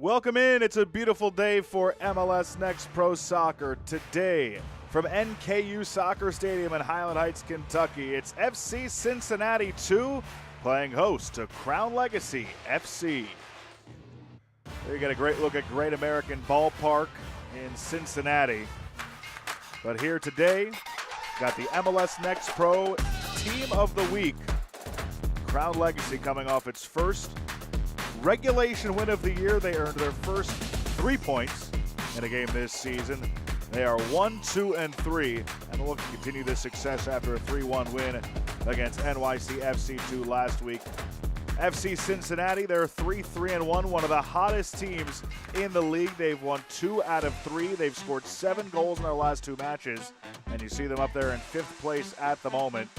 Welcome in. It's a beautiful day for MLS Next Pro Soccer. Today, from NKU Soccer Stadium in Highland Heights, Kentucky, it's FC Cincinnati 2 playing host to Crown Legacy FC. There you get a great look at Great American Ballpark in Cincinnati. But here today, got the MLS Next Pro Team of the Week. Crown Legacy coming off its first regulation win of the year. They earned their first 3 points in a game this season. They are 1-2-3 and will look to continue this success after a 3-1 win against NYC FC2 last week. FC Cincinnati, they're 3-3-1, one of the hottest teams in the league. They've won 2 out of 3. They've scored 7 goals in their last 2 matches, and you see them up there in 5th place at the moment.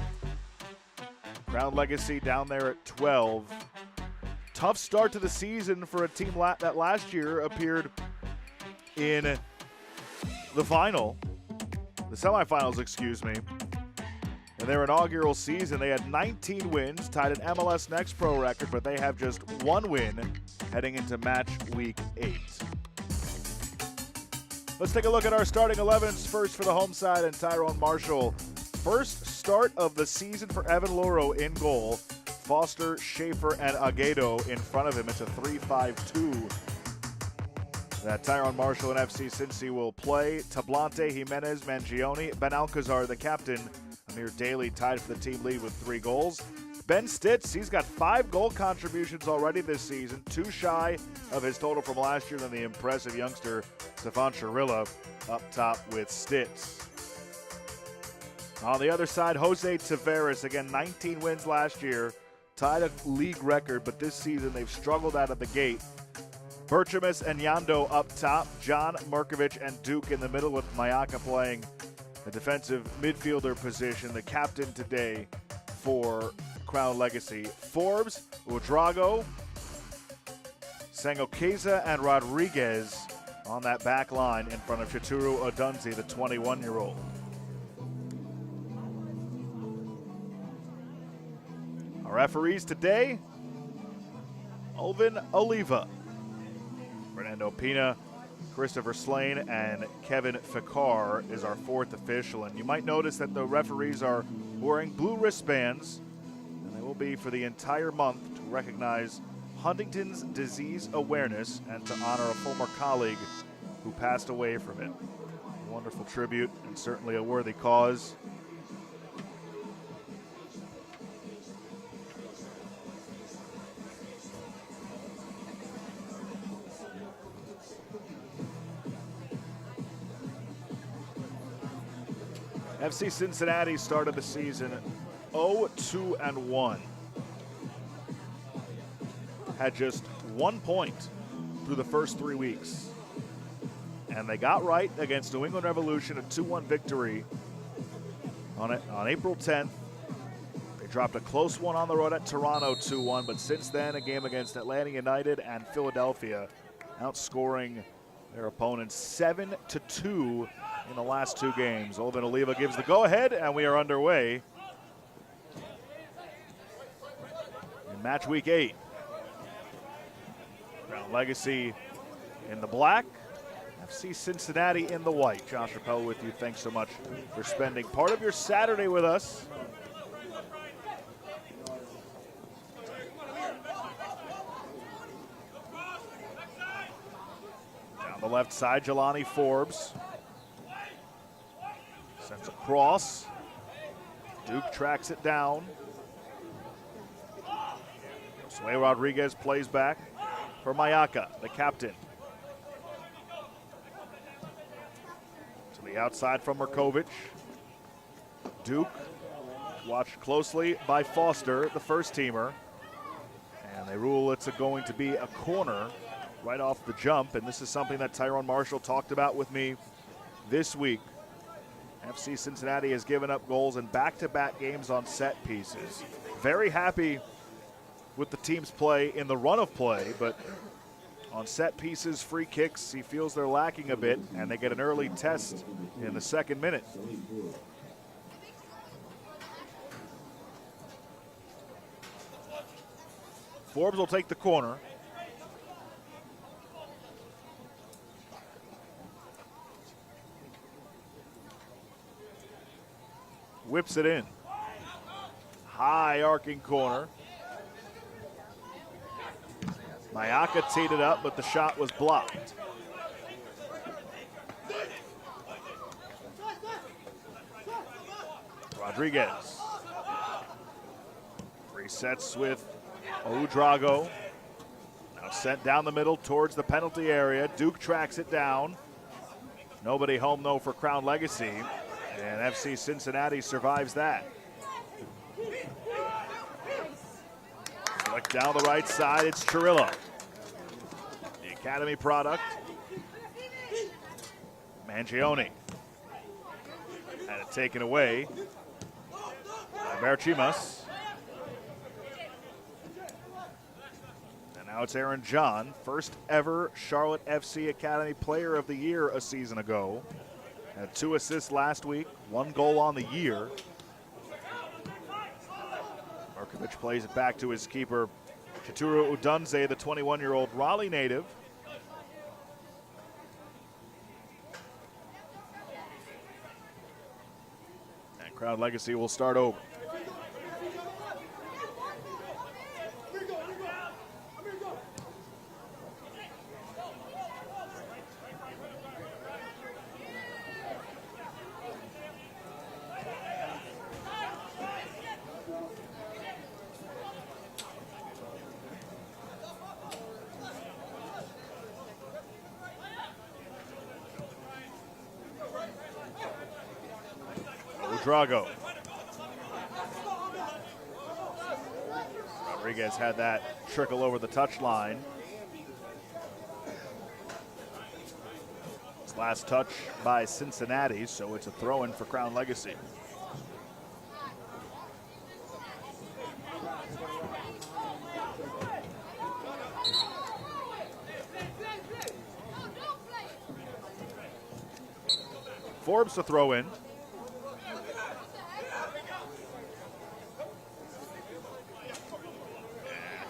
Crown Legacy down there at 12. Tough start to the season for a team that last year appeared in the semifinals, excuse me. In their inaugural season, they had 19 wins, tied an MLS Next Pro record, but they have just 1 win heading into match week 8. Let's take a look at our starting 11s. First for the home side, and Tyrone Marshall. First start of the season for Evan Loro in goal. Foster, Schaefer, and Aguedo in front of him. It's a 3-5-2 that Tyrone Marshall and FC Cincy will play. Tablante, Jimenez, Mangione, Ben Alcazar, the captain. Amir Daly tied for the team lead with 3 goals. Ben Stitz, he's got 5 goal contributions already this season, 2 shy of his total from last year. Then the impressive youngster Stefan Chirilla up top with Stitz. On the other side, Jose Taveras, again 19 wins last year, tied a league record, but this season they've struggled out of the gate. Berchamis and Yando up top, John, Markovic, and Duke in the middle, with Mayaka playing the defensive midfielder position, the captain today for Crown Legacy. Forbes, Udrago, Sangokeza, and Rodriguez on that back line in front of Chituru Odunzi, the 21-year-old. Our referees today, Alvin Oliva, Fernando Pina, Christopher Slane, and Kevin Fikar is our 4th official. And you might notice that the referees are wearing blue wristbands, and they will be for the entire month to recognize Huntington's disease awareness and to honor a former colleague who passed away from it. A wonderful tribute and certainly a worthy cause. FC Cincinnati started the season 0-2-1. Had just 1 point through the first 3 weeks. And they got right against New England Revolution, a 2-1 victory on April 10th. They dropped a close one on the road at Toronto 2-1, but since then a game against Atlanta United and Philadelphia, outscoring their opponents 7-2 in the last 2 games. Alvin Oliva gives the go-ahead, and we are underway in match week 8. Crown Legacy in the black, FC Cincinnati in the white. Josh Rappel with you. Thanks so much for spending part of your Saturday with us. Down the left side, Jelani Forbes sends a cross. Duke tracks it down. Josue Rodriguez plays back for Mayaka, the captain. To the outside from Markovic. Duke, watched closely by Foster, the first teamer. And they rule it's going to be a corner right off the jump. And this is something that Tyrone Marshall talked about with me this week. FC Cincinnati has given up goals in back-to-back games on set pieces. Very happy with the team's play in the run of play, but on set pieces, free kicks, he feels they're lacking a bit, and they get an early test in the 2nd minute. Forbes will take the corner. whips it in. High arcing corner. Mayaka teed it up, but the shot was blocked. Rodriguez resets with Ouedraogo. Now sent down the middle towards the penalty area. Duke tracks it down. Nobody home though for Crown Legacy, and FC Cincinnati survives that. Flick down the right side, it's Chirillo. The Academy product. Mangione had it taken away by Berchimas. And now it's Aaron John, first ever Charlotte FC Academy Player of the Year a season ago. Had 2 assists last week, 1 goal on the year. Markovic plays it back to his keeper, Chituru Udunze, the 21-year-old Raleigh native. And Crown Legacy will start over. Drago. Rodriguez had that trickle over the touchline. His last touch by Cincinnati, so it's a throw-in for Crown Legacy. Forbes to throw in.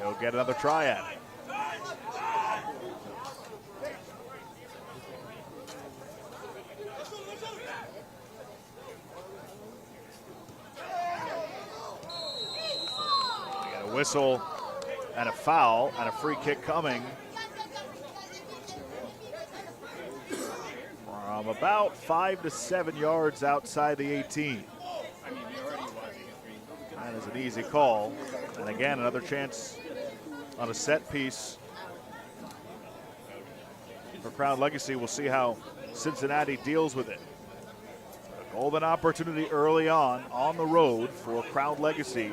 He'll get another try at it. We got a whistle and a foul and a free kick coming from about 5 to 7 yards outside the 18. That is an easy call. And again, another chance on a set piece for Crown Legacy. We'll see how Cincinnati deals with it. A golden opportunity early on the road for Crown Legacy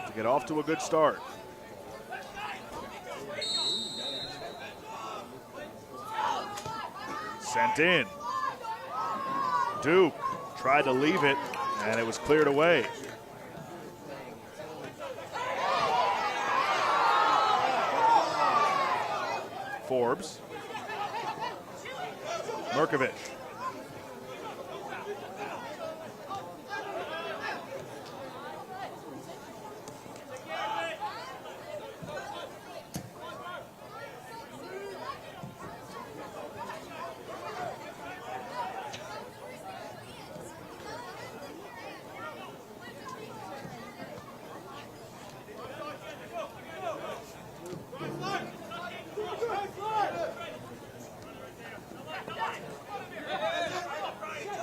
to get off to a good start. Sent in. Duke tried to leave it, and it was cleared away. Forbes. Markovic.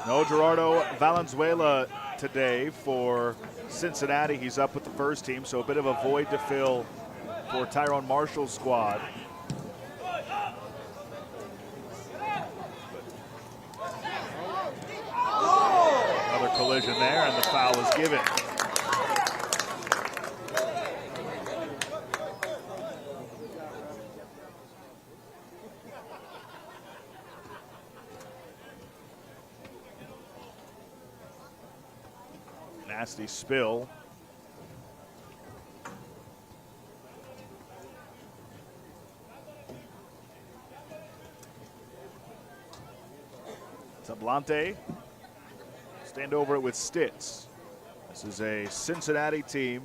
No Gerardo Valenzuela today for Cincinnati. He's up with the first team, so a bit of a void to fill for Tyrone Marshall's squad. Another collision there, and the foul is given. Nasty spill. Tablante. Stand over it with Stitz. This is a Cincinnati team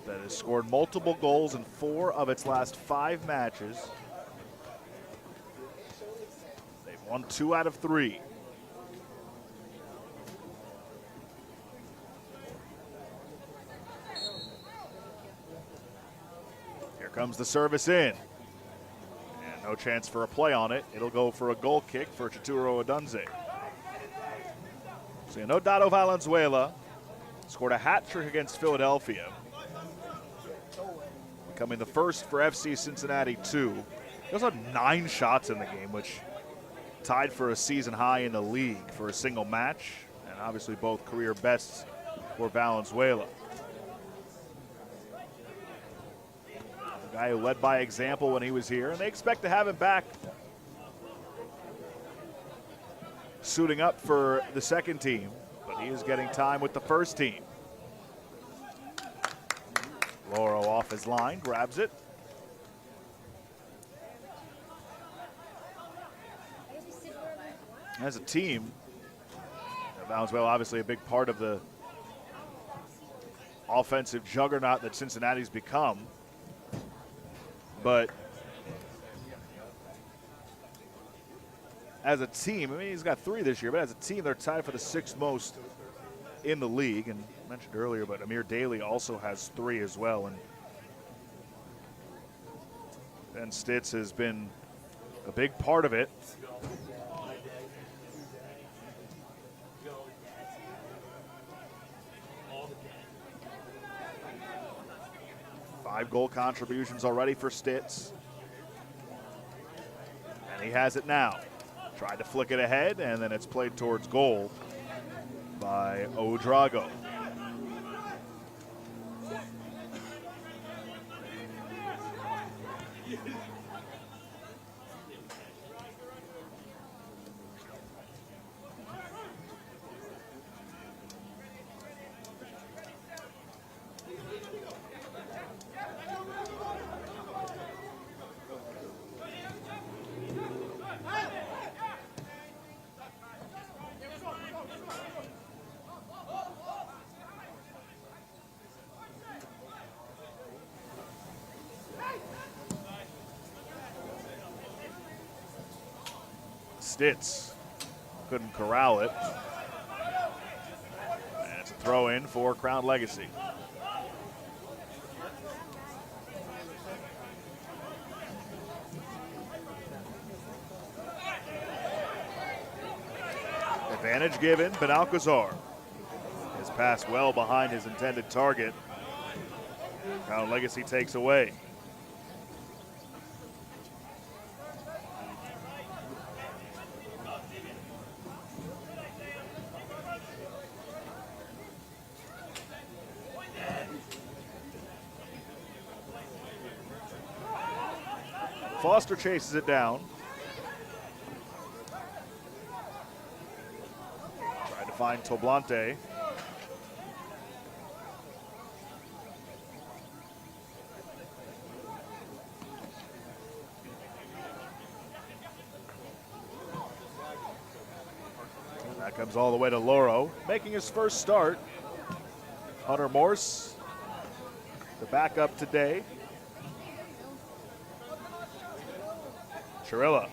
that has scored multiple goals in 4 of its last 5 matches. They've won 2 out of 3. comes the service in. And no chance for a play on it. It'll go for a goal kick for Chituro Odunze. So Leonardo Valenzuela scored a hat trick against Philadelphia, becoming the first for FC Cincinnati 2. He also had 9 shots in the game, which tied for a season high in the league for a single match, and obviously both career bests for Valenzuela. A guy who led by example when he was here, and they expect to have him back suiting up for the second team, but he is getting time with the first team. Loro off his line, grabs it. As a team, Valenzuela obviously a big part of the offensive juggernaut that Cincinnati's become. But as a team, I mean, he's got 3 this year, but as a team, they're tied for the 6th most in the league. And I mentioned earlier, but Amir Daly also has 3 as well. And Ben Stitz has been a big part of it. Five goal contributions already for Stitz. And he has it now. Tried to flick it ahead, and then it's played towards goal by Ouedraogo. Stitz couldn't corral it. And it's a throw in for Crown Legacy. Advantage given, but Alcazar has passed well behind his intended target. Crown Legacy takes away. Foster chases it down. Trying to find Toblante. That comes all the way to Loro, making his first start. Hunter Morse, the backup today. Chirilla.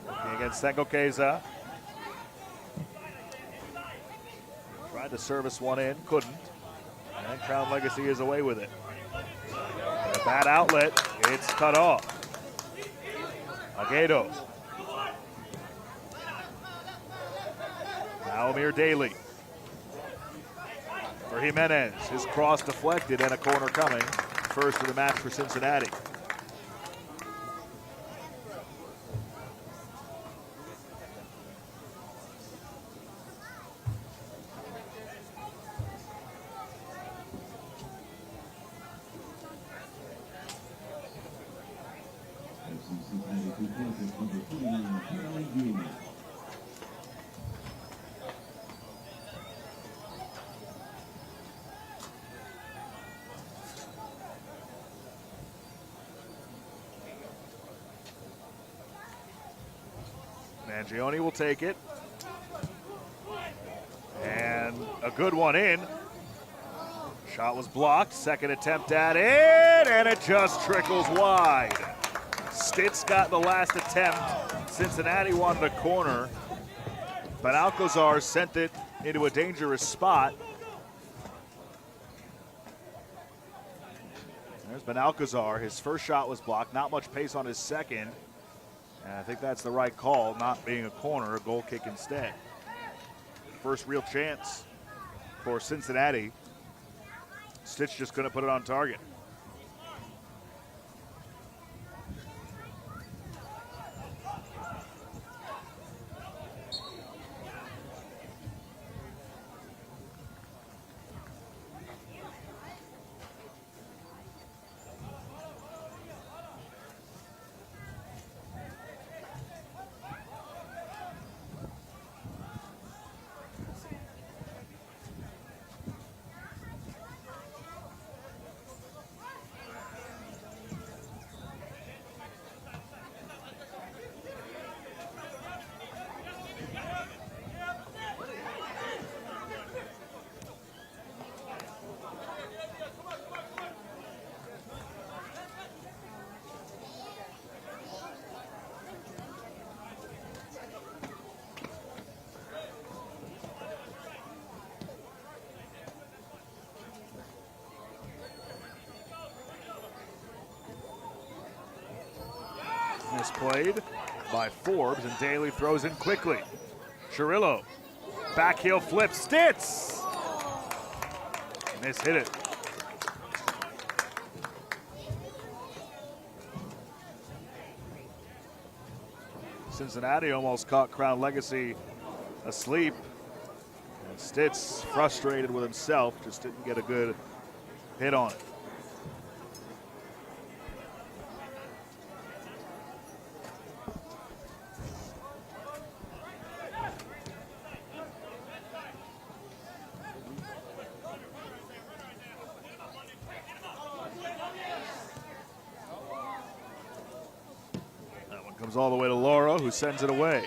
Working against Senko Keza. Tried to service one in, couldn't. And Crown Legacy is away with it. And a bad outlet, it's cut off. Aguedo. Now Amir Daly. For Jimenez, his cross deflected and a corner coming. First of the match for Cincinnati. Mangione will take it. And a good one in. Shot was blocked. Second attempt at it, and it just trickles wide. Stitz got the last attempt. Cincinnati wanted a corner, but Alcazar sent it into a dangerous spot. There's been Alcazar. His first shot was blocked. Not much pace on his second. And I think that's the right call, not being a corner, a goal kick instead. First real chance for Cincinnati. Stitch just couldn't put it on target. Misplayed by Forbes, and Daly throws in quickly. Chirillo, back heel flip, Stitz! Hit it. Cincinnati almost caught Crown Legacy asleep. And Stitz, frustrated with himself, just didn't get a good hit on it. Comes all the way to Laura, who sends it away.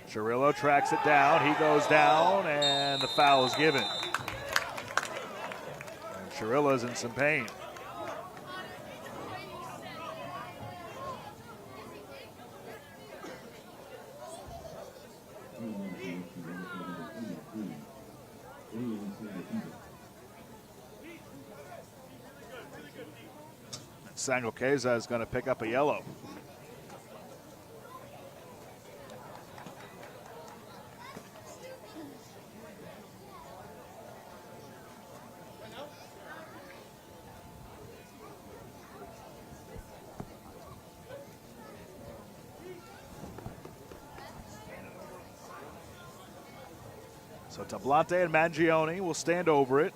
Chirillo tracks it down. He goes down, and the foul is given. And Chirillo's in some pain. Sangoqueza is going to pick up a yellow. So Tablante and Mangione will stand over it.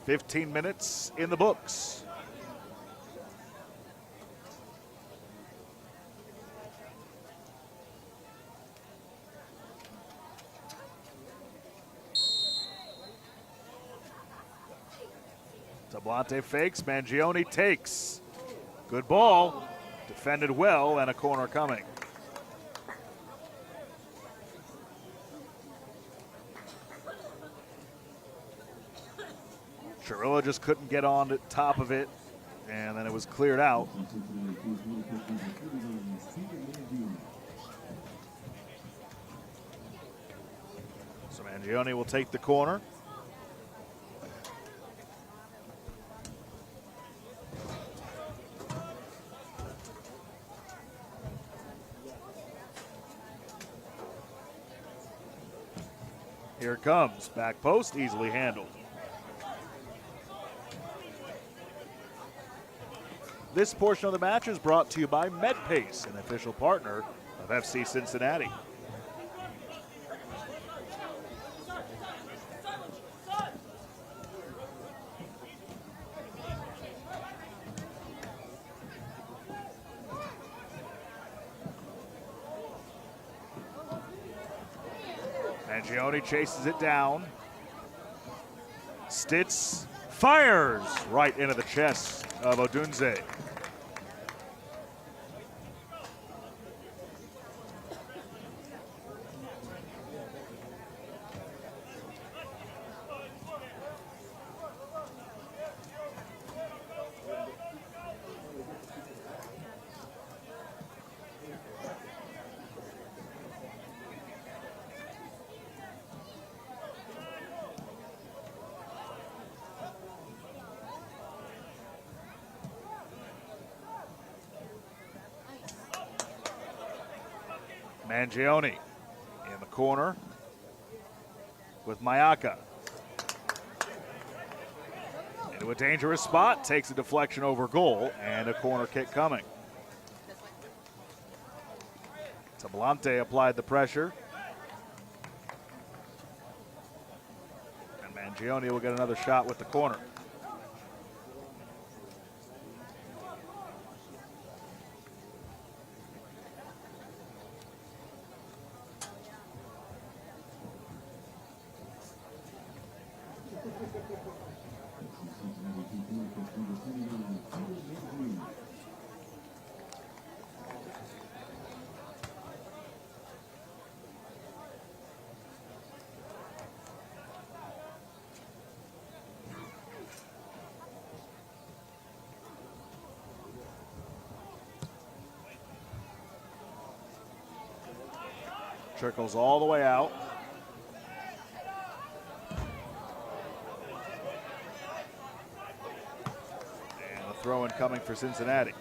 "15 minutes in the books." Tablante fakes, Mangione takes. Good ball, defended well, and a corner coming. Chirillo just couldn't get on the top of it, and then it was cleared out. So Mangione will take the corner. Here it comes, back post, easily handled. This portion of the match is brought to you by MedPace, an official partner of FC Cincinnati. Mangione chases it down. Stitz fires right into the chest of Odunze. Mangione in the corner with Mayaka. Into a dangerous spot, takes a deflection over goal, and a corner kick coming. Tablante applied the pressure. And Mangione will get another shot with the corner. Trickles all the way out. And a throw-in coming for Cincinnati.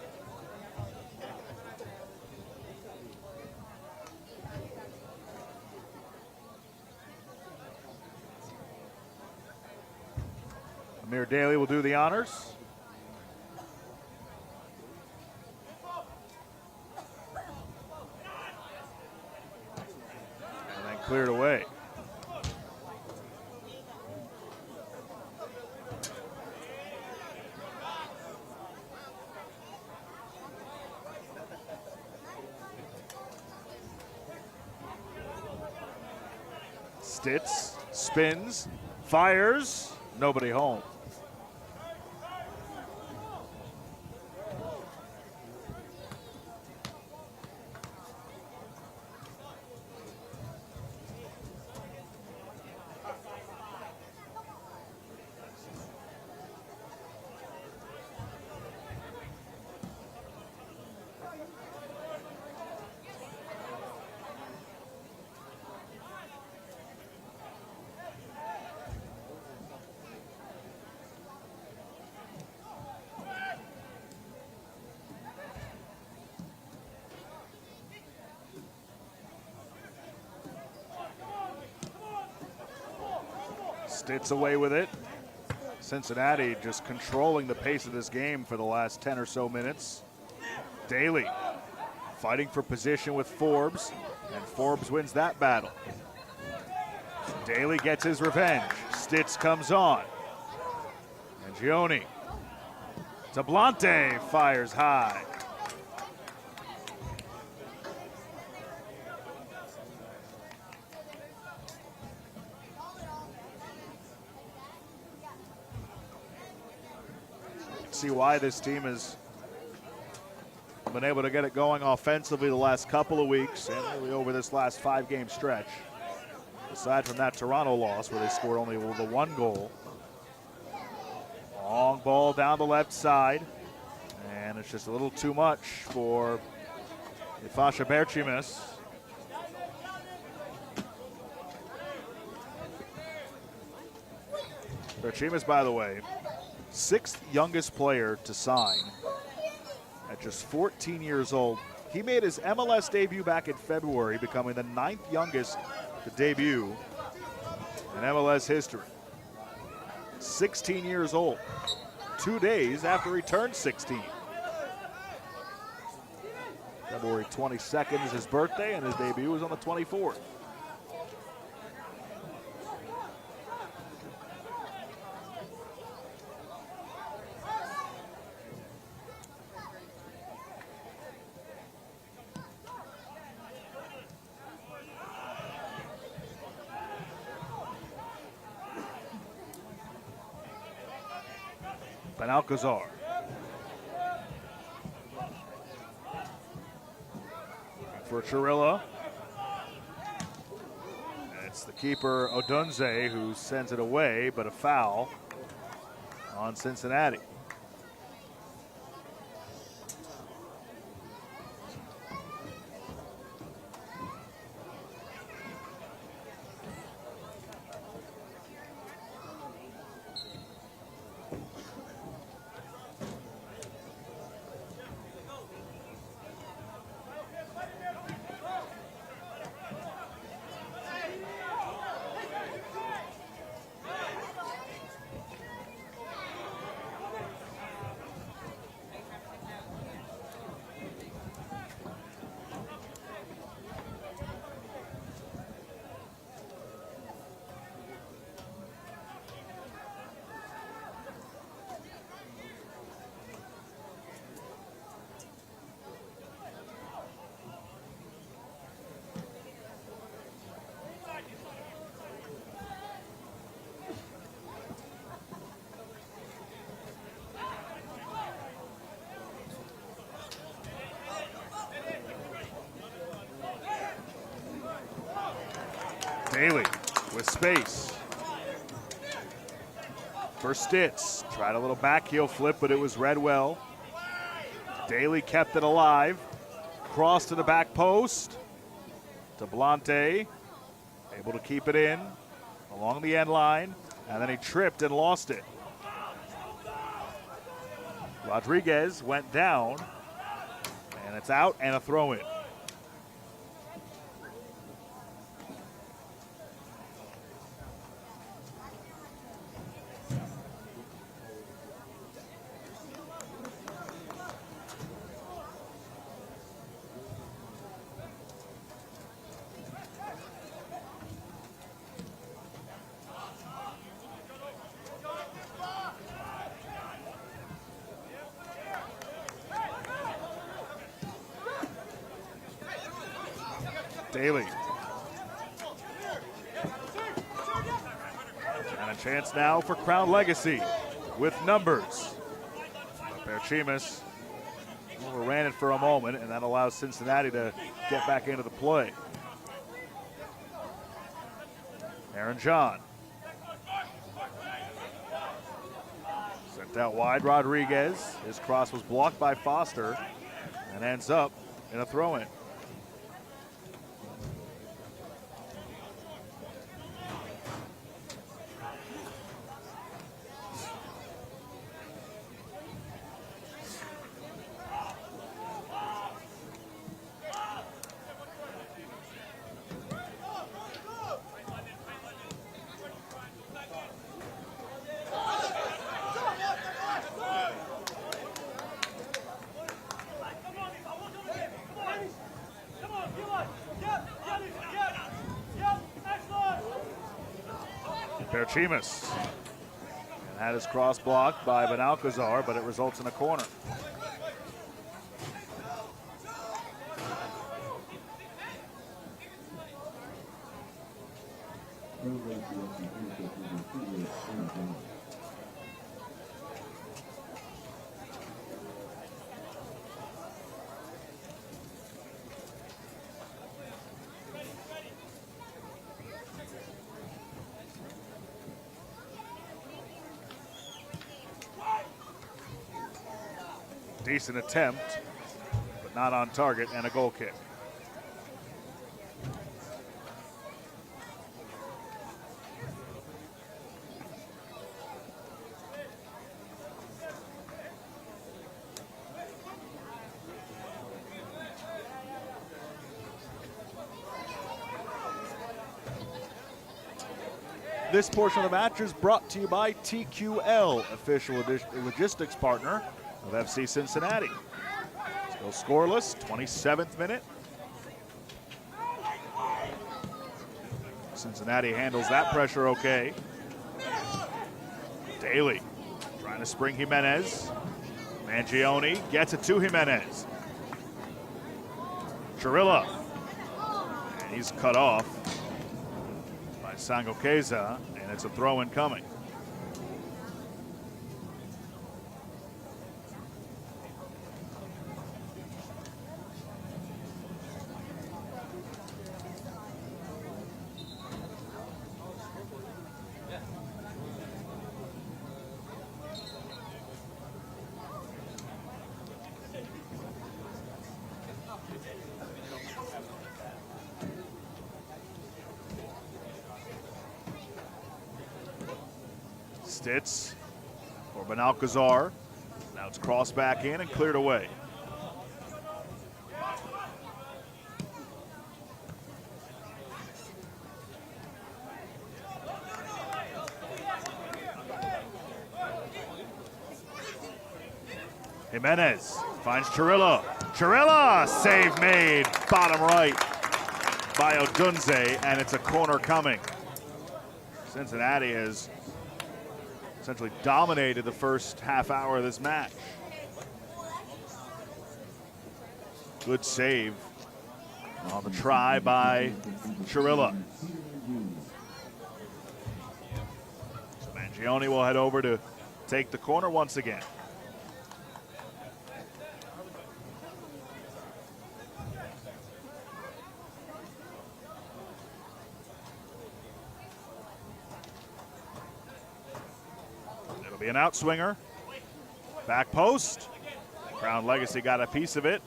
Amir Daly will do the honors. Cleared away. Stitz spins, fires, nobody home. Stitz away with it. Cincinnati just controlling the pace of this game for the last 10 or so minutes. Daly fighting for position with Forbes, and Forbes wins that battle. Daly gets his revenge. Stitz comes on. And Gioni. Tablante fires high. See why this team has been able to get it going offensively the last couple of weeks and really over this last 5-game stretch. Aside from that Toronto loss where they scored only the 1 goal. Long ball down the left side, and it's just a little too much for Ifasha Berchimis. Berchimis, by the way, 6th youngest player to sign at just 14 years old. He made his MLS debut back in February, becoming the 9th youngest to debut in MLS history. 16 years old, 2 days after he turned 16. February 22nd is his birthday, and his debut was on the 24th. Alcazar. For Chirilla. It's the keeper, Odunze, who sends it away, but a foul on Cincinnati. Daly with space. For Stitz, tried a little back heel flip, but it was read well. Daly kept it alive. Cross to the back post. To Blante, able to keep it in along the end line, and then he tripped and lost it. Rodriguez went down, and it's out and a throw-in. Daly. And a chance now for Crown Legacy with numbers. Berchimas overran it for a moment, and that allows Cincinnati to get back into the play. Aaron John. Sent out wide Rodriguez. His cross was blocked by Foster and ends up in a throw-in. Berchimas had his cross blocked by Benalcazar, but it results in a corner. Decent attempt, but not on target, and a goal kick. This portion of the match is brought to you by TQL, official logistics partner of FC Cincinnati. Still scoreless, 27th minute. Cincinnati handles that pressure okay. Daly trying to spring Jimenez. Mangione gets it to Jimenez. Chirilla, and he's cut off by Sangoqueza, and it's a throw-in coming. Stitz for Benalcazar. Now it's crossed back in and cleared away. Jimenez finds Chirilla. Chirilla! Save made, bottom right by Odunze, and it's a corner coming. Cincinnati has essentially dominated the first half hour of this match. Good save on the try by Chirilla. So Mangione will head over to take the corner once again. be an outswinger. Back post. Crown Legacy got a piece of it.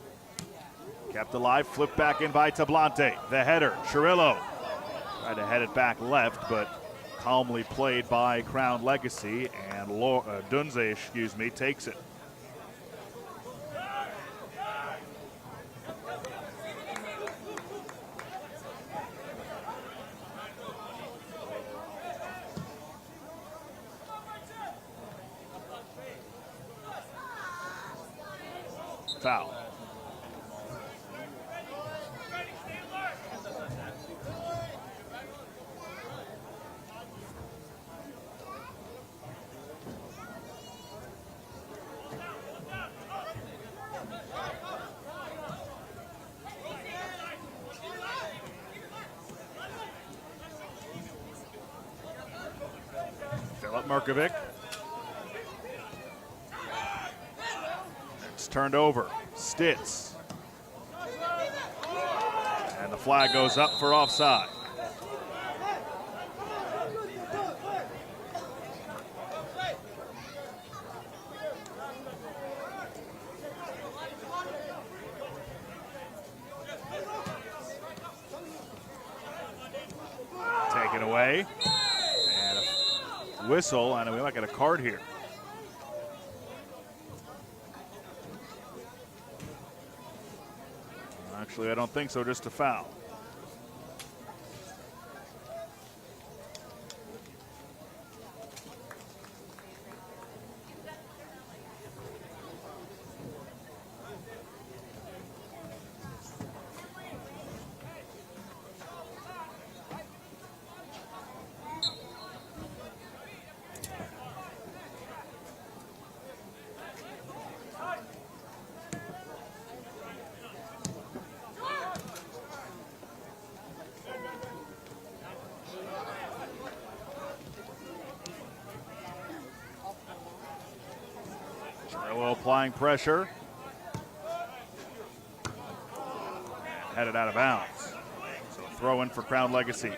Kept alive, flipped back in by Tablante. The header, Chirillo. Tried to head it back left, but calmly played by Crown Legacy, and Dunze, takes it. Foul. Philip Merkovic. It's turned over. Stitz. And the flag goes up for offside. Taken away. And a whistle, and we might get a card here. Actually, I don't think so, just a foul. Applying pressure. Headed out of bounds. So throw in for Crown Legacy.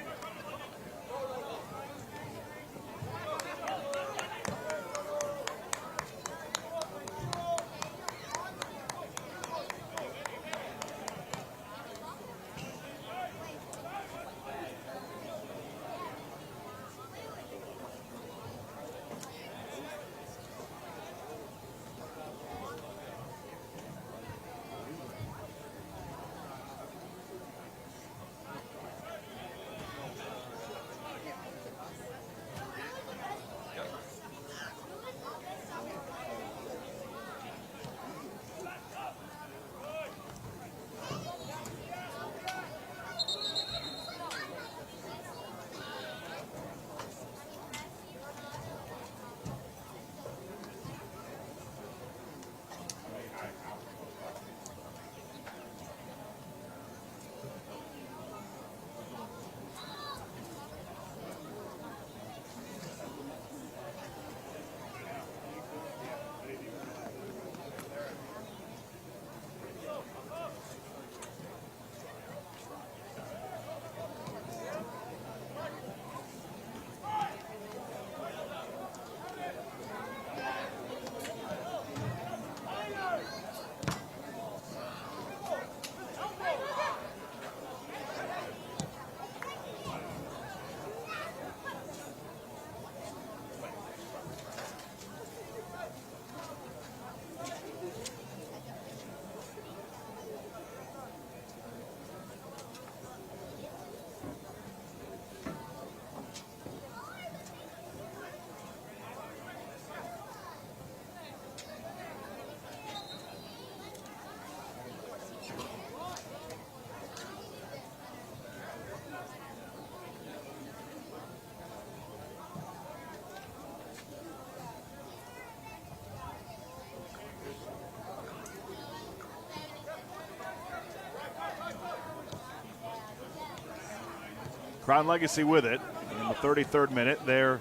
Crown Legacy with it in the 33rd minute. They're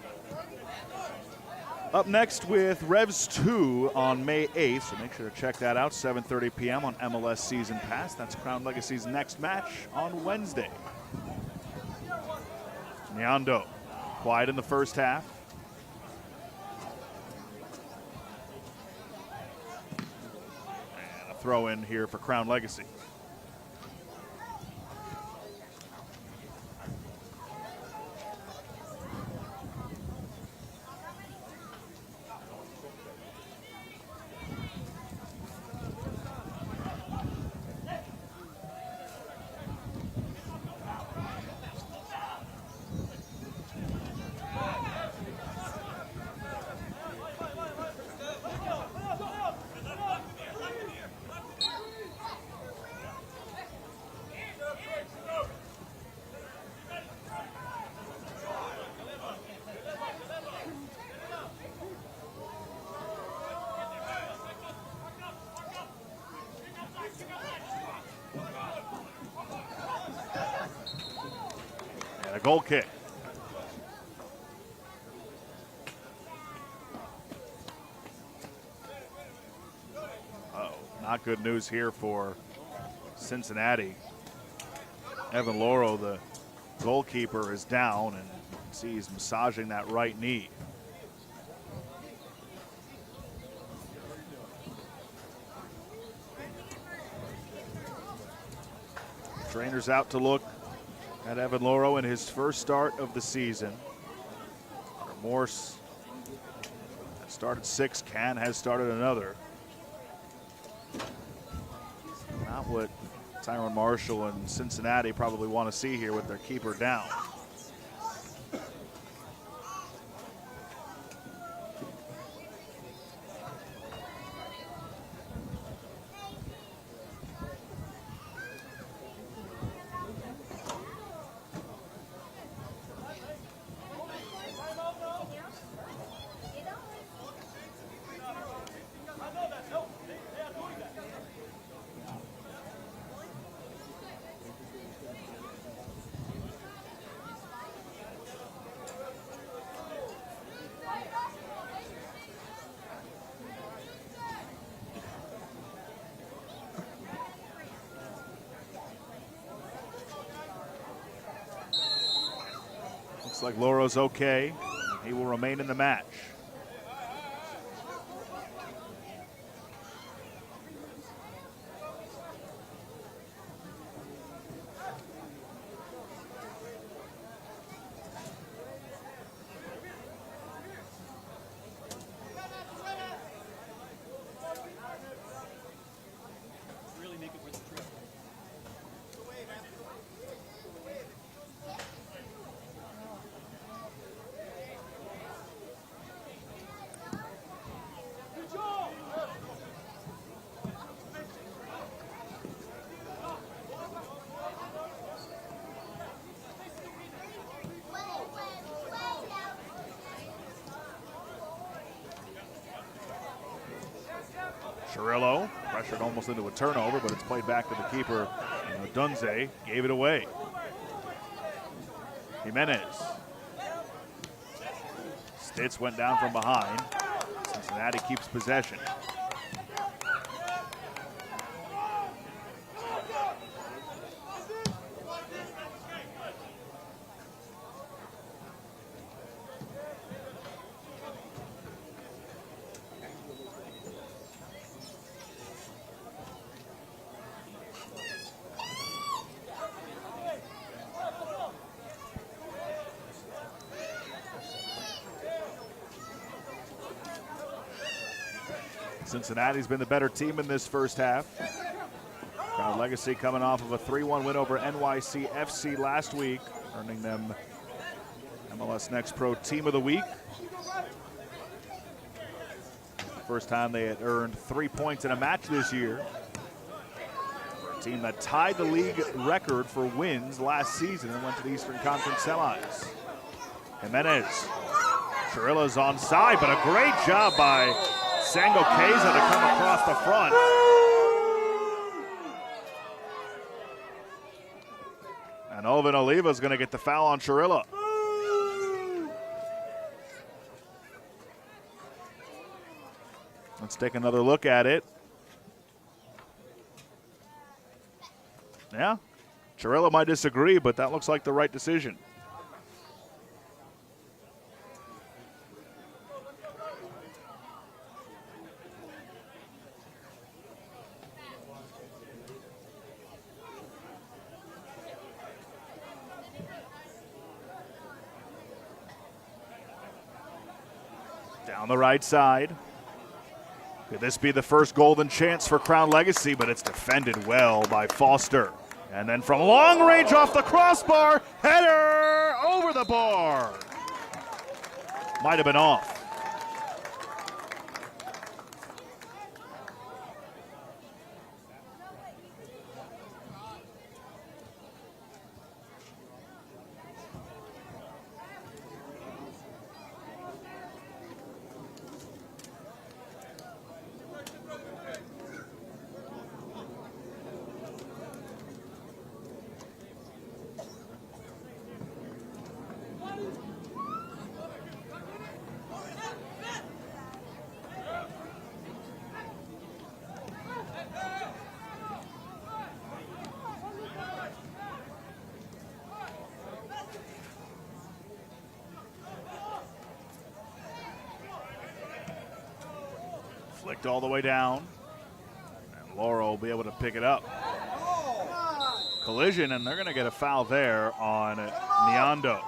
up next with Revs 2 on May 8th, so make sure to check that out, 7:30 p.m. on MLS Season Pass. That's Crown Legacy's next match on Wednesday. Nyando, quiet in the first half. throw in here for Crown Legacy. And a goal kick. Uh-oh, not good news here for Cincinnati. Evan Loro, the goalkeeper, is down, and you can see he's massaging that right knee. Trainer's out to look at Evan Loro in his first start of the season. Morse has started 6, Can has started another. Not what Tyrone Marshall and Cincinnati probably want to see here with their keeper down. Looks like Loro's okay. He will remain in the match. Cirillo pressured almost into a turnover, but it's played back to the keeper. Dunze gave it away. Jimenez. Stitz went down from behind. Cincinnati keeps possession. Cincinnati's been the better team in this first half. Crown Legacy coming off of a 3-1 win over NYC FC last week, earning them MLS Next Pro Team of the Week. First time they had earned 3 points in a match this year. For a team that tied the league record for wins last season and went to the Eastern Conference semis. Jimenez. Cirillo's onside, but a great job by Sango Keza to come across the front. And Oven Oliva's going to get the foul on Cirillo. Let's take another look at it. Yeah, Cirillo might disagree, but that looks like the right decision. Down the right side. Could this be the first golden chance for Crown Legacy, but it's defended well by Foster. And then from long range off the crossbar, header over the bar. Might have been off. Flicked all the way down, and Laurel will be able to pick it up. Collision, and they're going to get a foul there on Niondo.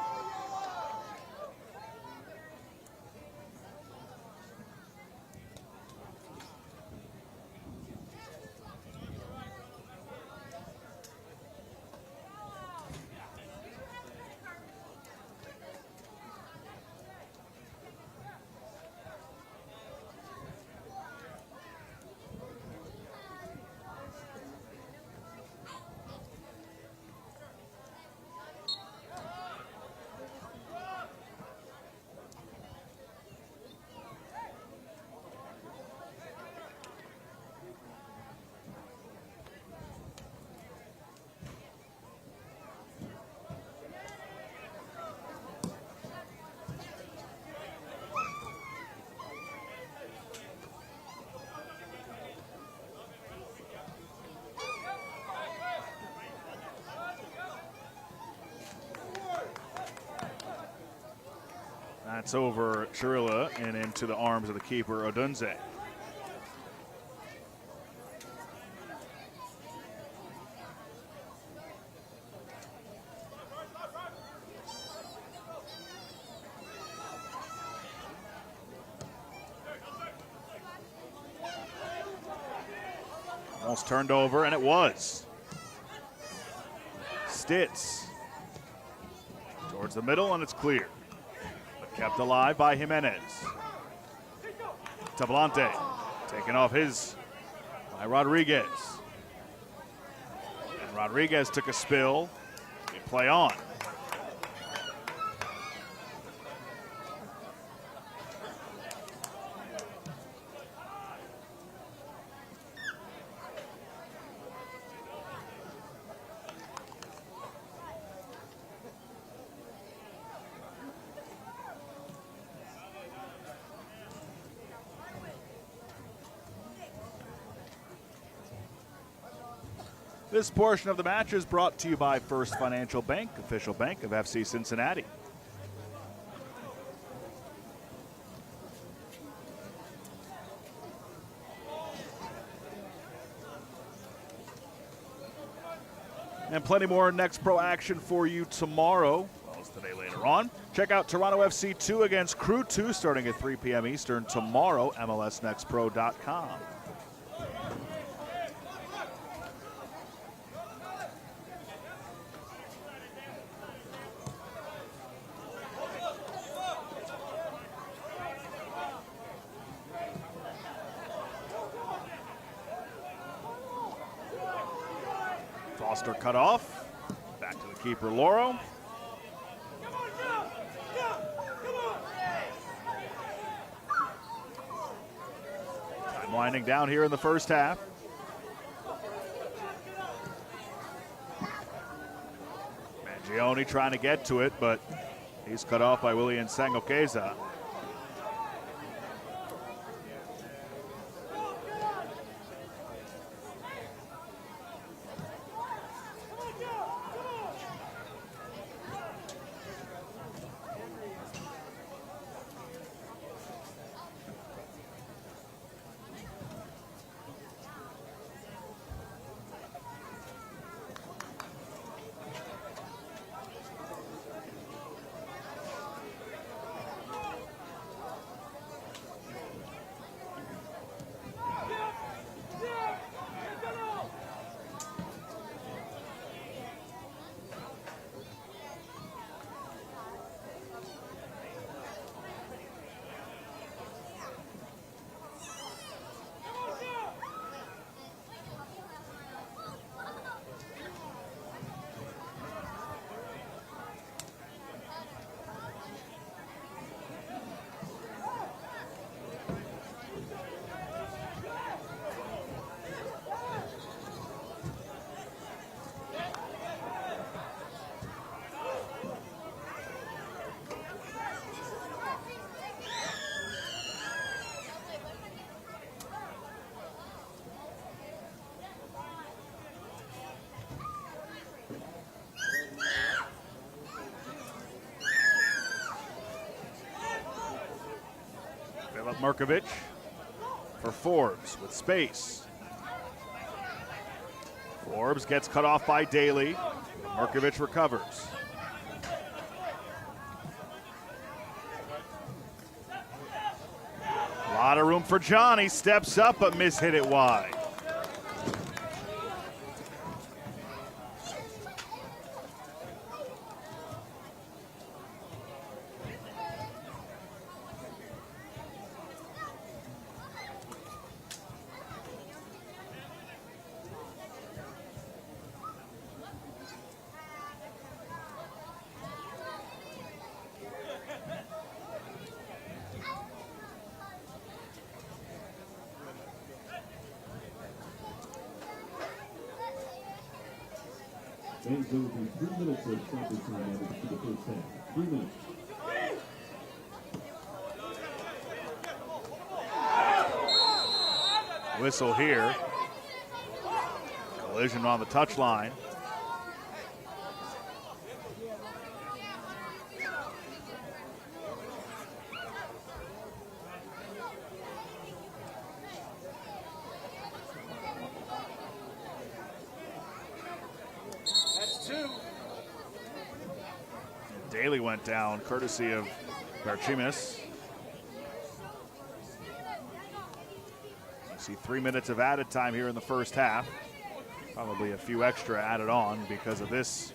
That's over Chirilla and into the arms of the keeper, Odunze. Almost turned over, and it was. Stitz towards the middle, and it's clear. Kept alive by Jimenez. Tablante taken off his by Rodriguez. And Rodriguez took a spill. They play on. This portion of the match is brought to you by First Financial Bank, official bank of FC Cincinnati. And plenty more Next Pro action for you tomorrow, as well as today later on. Check out Toronto FC 2 against Crew 2 starting at 3 p.m. Eastern tomorrow, MLSnextpro.com. Foster cut off. Back to the keeper, Loro. Time winding down here in the first half. Mangione trying to get to it, but he's cut off by William Sangokeza. Markovic for Forbes with space. Forbes gets cut off by Daly. Markovic recovers. A lot of room for John. He steps up but mishit it wide. And so for 3 minutes of stoppage time added to the first half. 3 minutes. Whistle here. Collision on the touchline. Daly went down, courtesy of Berchimis. You see 3 minutes of added time here in the first half. Probably a few extra added on because of this.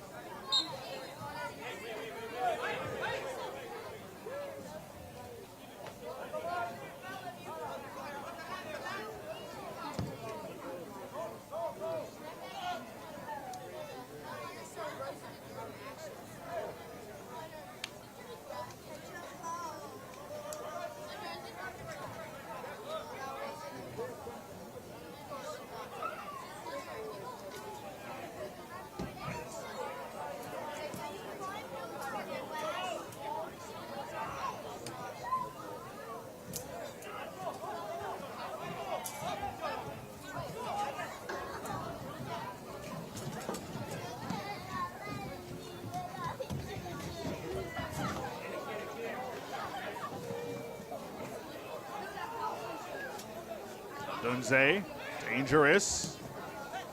Dunze, dangerous.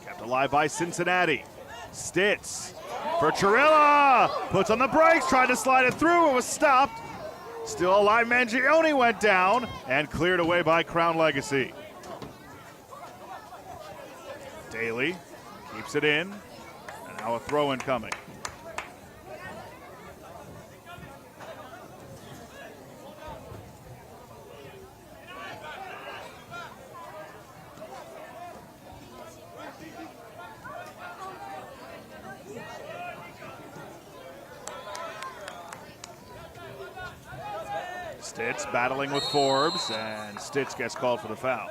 Kept alive by Cincinnati. Stitz for Chirilla. Puts on the brakes, tried to slide it through, it was stopped. Still alive, Mangione went down and cleared away by Crown Legacy. Daly keeps it in, and now a throw-in coming. Stitz battling with Forbes, and Stitz gets called for the foul.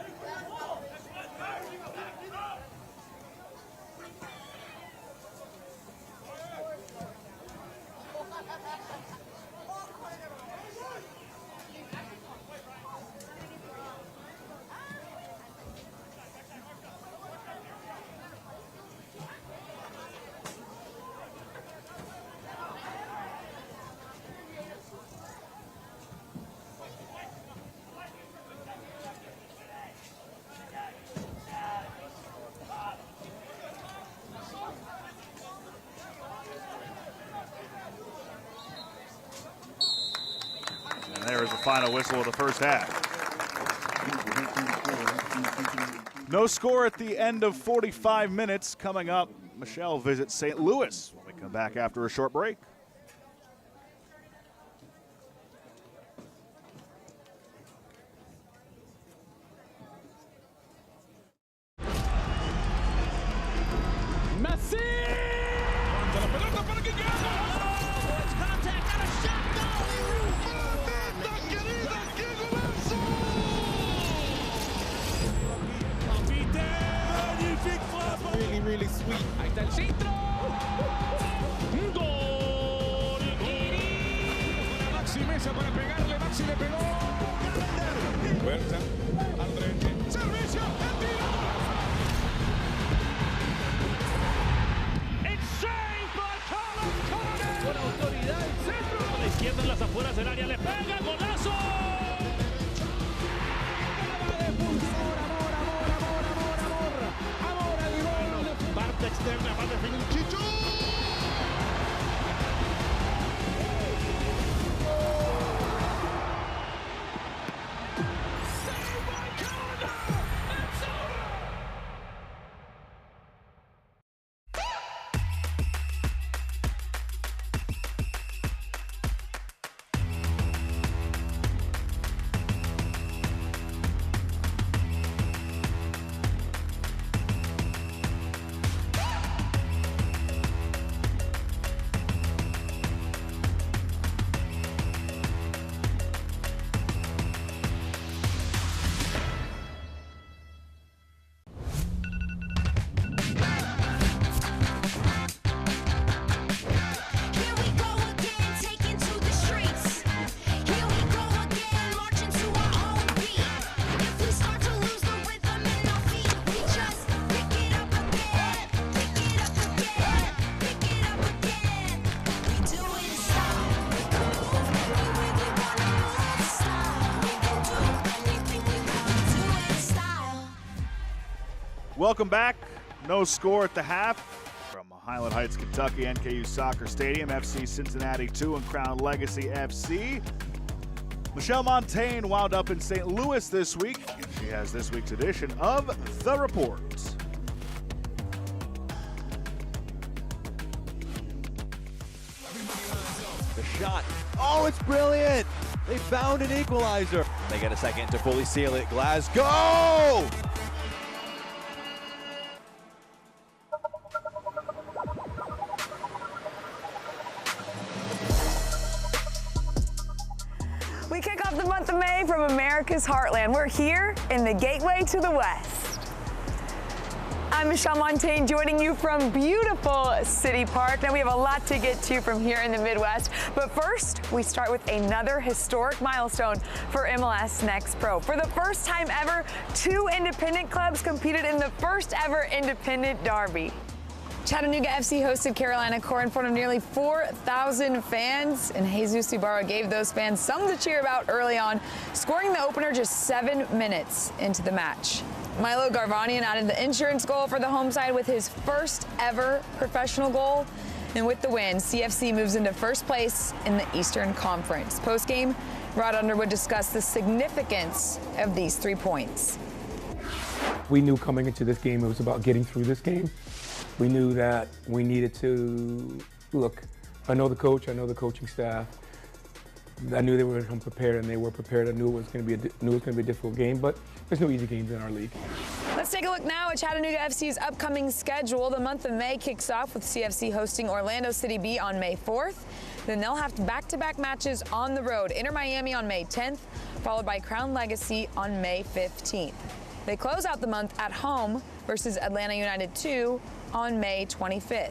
And there is the final whistle of the first half. No score at the end of 45 minutes. Coming up, Michelle visits St. Louis when we come back after a short break. Really sweet. Ahí está el centro. Gol. Maxi Mesa para pegarle. Maxi le pegó. Fuerza. André. Servicio. El tiro. It's saved by Carlos Corona. Con autoridad el centro. A la izquierda en las afueras del área le pega. Golazo. interna, va a definir Chicho. Welcome back. No score at the half from Highland Heights, Kentucky, NKU Soccer Stadium, FC Cincinnati 2 and Crown Legacy FC. Michelle Montaigne wound up in St. Louis this week, and she has this week's edition of The Report. The shot. Oh, it's brilliant! They found an equalizer. They get a second to fully seal it. Glasgow! We kick off the month of May from America's heartland. We're here in the gateway to the West. I'm Michelle Montaigne joining you from beautiful City Park. Now we have a lot to get to from here in the Midwest, but first we start with another historic milestone for MLS Next Pro. For the first time ever, 2 independent clubs competed in the first ever independent derby. Chattanooga FC hosted Carolina Core in front of nearly 4,000 fans, and Jesus Ibarra gave those fans something to cheer about early on, scoring the opener just 7 minutes into the match. Milo Garvanian added the insurance goal for the home side with his first ever professional goal, and with the win, CFC moves into first place in the Eastern Conference. Post-game, Rod Underwood discussed the significance of these 3 points. We knew coming into this game it was about getting through this game. We knew that we needed to, look, I know the coach, I know the coaching staff. I knew they were going to come prepared, and they were prepared. I knew it was going to be a difficult game, but there's no easy games in our league. Let's take a look now at Chattanooga FC's upcoming schedule. The month of May kicks off with CFC hosting Orlando City B on May 4th. Then they'll have back-to-back matches on the road. Inter Miami on May 10th, followed by Crown Legacy on May 15th. They close out the month at home versus Atlanta United 2 on May 25th.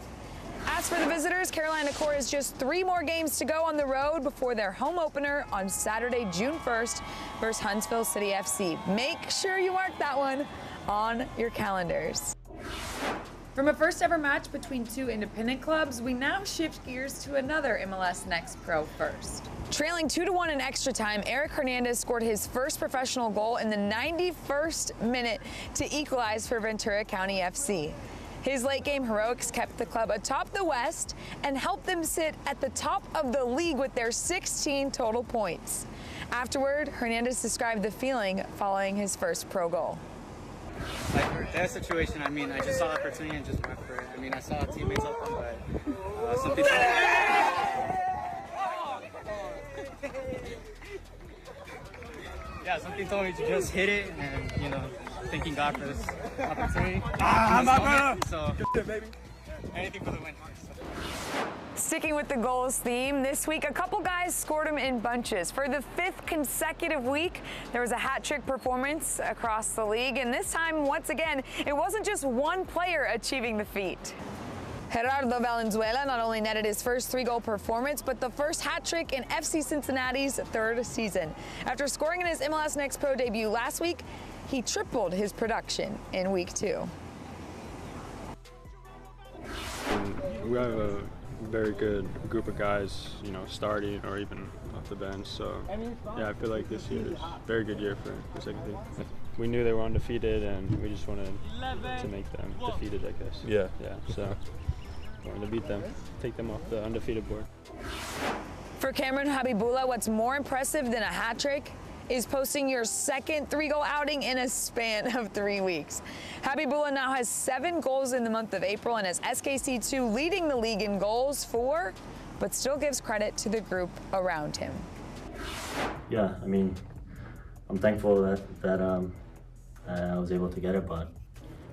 As for the visitors, Carolina Core has just 3 more games to go on the road before their home opener on Saturday, June 1st versus Huntsville City FC. Make sure you mark that one on your calendars. From a first ever match between 2 independent clubs, we now shift gears to another MLS Next Pro first. Trailing 2-1 in extra time, Eric Hernandez scored his first professional goal in the 91st minute to equalize for Ventura County FC. His late game heroics kept the club atop the West and helped them sit at the top of the league with their 16 total points. Afterward, Hernandez described the feeling following his first pro goal. Like that situation, I mean, I just saw the opportunity and just went for it. I mean, I saw teammates open, but some people. Yeah, something told me to just hit it, and you know, thanking God for this opportunity. So, anything for the win. Sticking with the goals theme, this week a couple guys scored them in bunches. For the 5th consecutive week, there was a hat trick performance across the league, and this time, once again, it wasn't just one player achieving the feat. Gerardo Valenzuela not only netted his first 3-goal performance, but the first hat trick in FC Cincinnati's 3rd season. After scoring in his MLS Next Pro debut last week, he tripled his production in week 2. We have a very good group of guys, you know, starting or even off the bench. So, yeah, I feel like this year is a very good year for the second team. we knew they were undefeated, and we just wanted to make them defeated, I guess. Yeah. Yeah. So wanted to beat them, take them off the undefeated board. For Cameron Habibullah, what's more impressive than a hat trick is posting your second 3-goal outing in a span of 3 weeks. Habibullah now has 7 goals in the month of April and has SKC2 leading the league in goals for, but still gives credit to the group around him. Yeah, I mean, I'm thankful that I was able to get it, but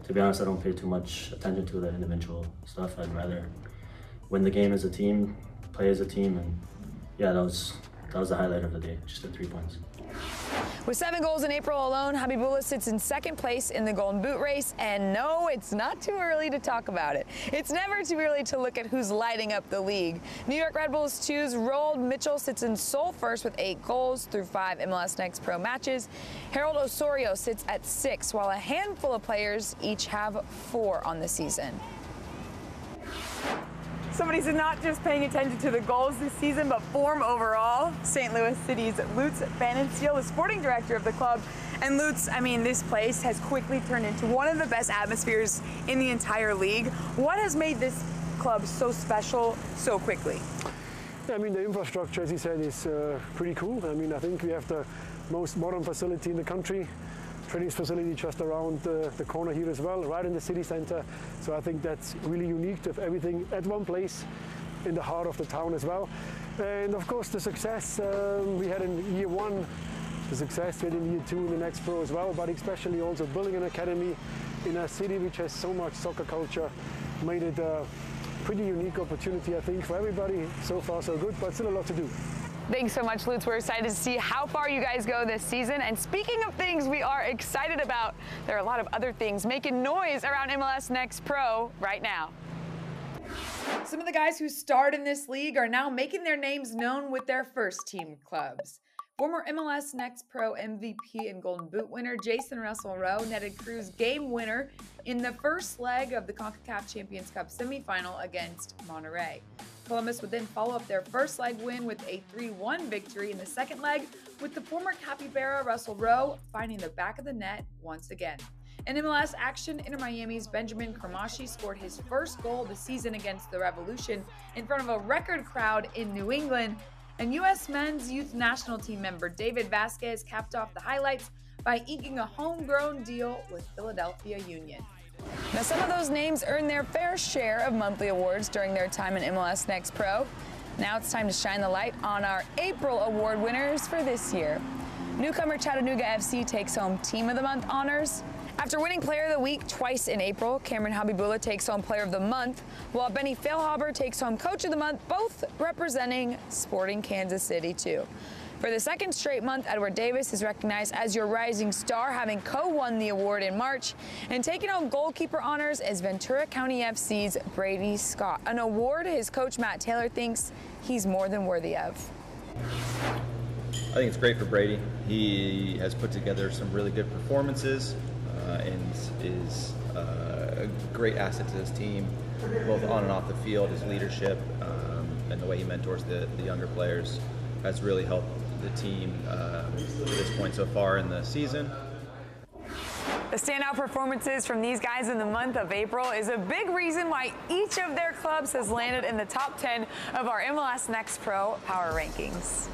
to be honest, I don't pay too much attention to the individual stuff. I'd rather win the game as a team, play as a team, and yeah, that was the highlight of the day, just the 3 points. With 7 goals in April alone, Habibullah sits in second place in the Golden Boot race, and no, it's not too early to talk about it. It's never too early to look at who's lighting up the league. New York Red Bulls 2's Roald Mitchell sits in sole first with 8 goals through 5 MLS Next Pro matches. Harold Osorio sits at 6, while a handful of players each have 4 on the season. Somebody's not just paying attention to the goals this season, but form overall. St. Louis City's Lutz Pfannenstiel, the sporting director of the club. And Lutz, I mean, this place has quickly turned into one of the best atmospheres in the entire league. What has made this club so special so quickly? Yeah, I mean, the infrastructure, as you said, is pretty cool. I mean, I think we have the most modern facility in the country. Training facility just around the corner here as well, right in the city center. So I think that's really unique to have everything at one place in the heart of the town as well. And of course the success we had in year 1, the success we had in year 2 in the Next Pro as well, but especially also building an academy in a city which has so much soccer culture made it a pretty unique opportunity, I think, for everybody. So far so good, but still a lot to do. Thanks so much, Lutz. We're excited to see how far you guys go this season. And speaking of things we are excited about, there are a lot of other things making noise around MLS Next Pro right now. Some of the guys who starred in this league are now making their names known with their first team clubs. Former MLS Next Pro MVP and Golden Boot winner Jason Russell Rowe netted Crew's game winner in the first leg of the CONCACAF Champions Cup semifinal against Monterrey. Columbus would then follow up their first leg win with a 3-1 victory in the second leg, with the former Capybara Russell Rowe finding the back of the net once again. In MLS action, Inter Miami's Benjamin Cremaschi scored his first goal of the season against the Revolution in front of a record crowd in New England, and U.S. men's youth national team member David Vasquez capped off the highlights by inking a homegrown deal with Philadelphia Union. Now, some of those names earned their fair share of monthly awards during their time in MLS Next Pro. Now it's time to shine the light on our April award winners for this year. Newcomer Chattanooga FC takes home Team of the Month honors. After winning Player of the Week twice in April, Cameron Habibullah takes home Player of the Month, while Benny Feilhaber takes home Coach of the Month, both representing Sporting Kansas City too. For the second straight month, Edward Davis is recognized as your rising star, having co-won the award in March. And taking home goalkeeper honors is Ventura County FC's Brady Scott, an award his coach Matt Taylor thinks he's more than worthy of. I think it's great for Brady. He has put together some really good performances and is a great asset to his team, both on and off the field. His leadership and the way he mentors the younger players has really helped the team to this point so far in the season. The standout performances from these guys in the month of April is a big reason why each of their clubs has landed in the top 10 of our MLS Next Pro Power Rankings.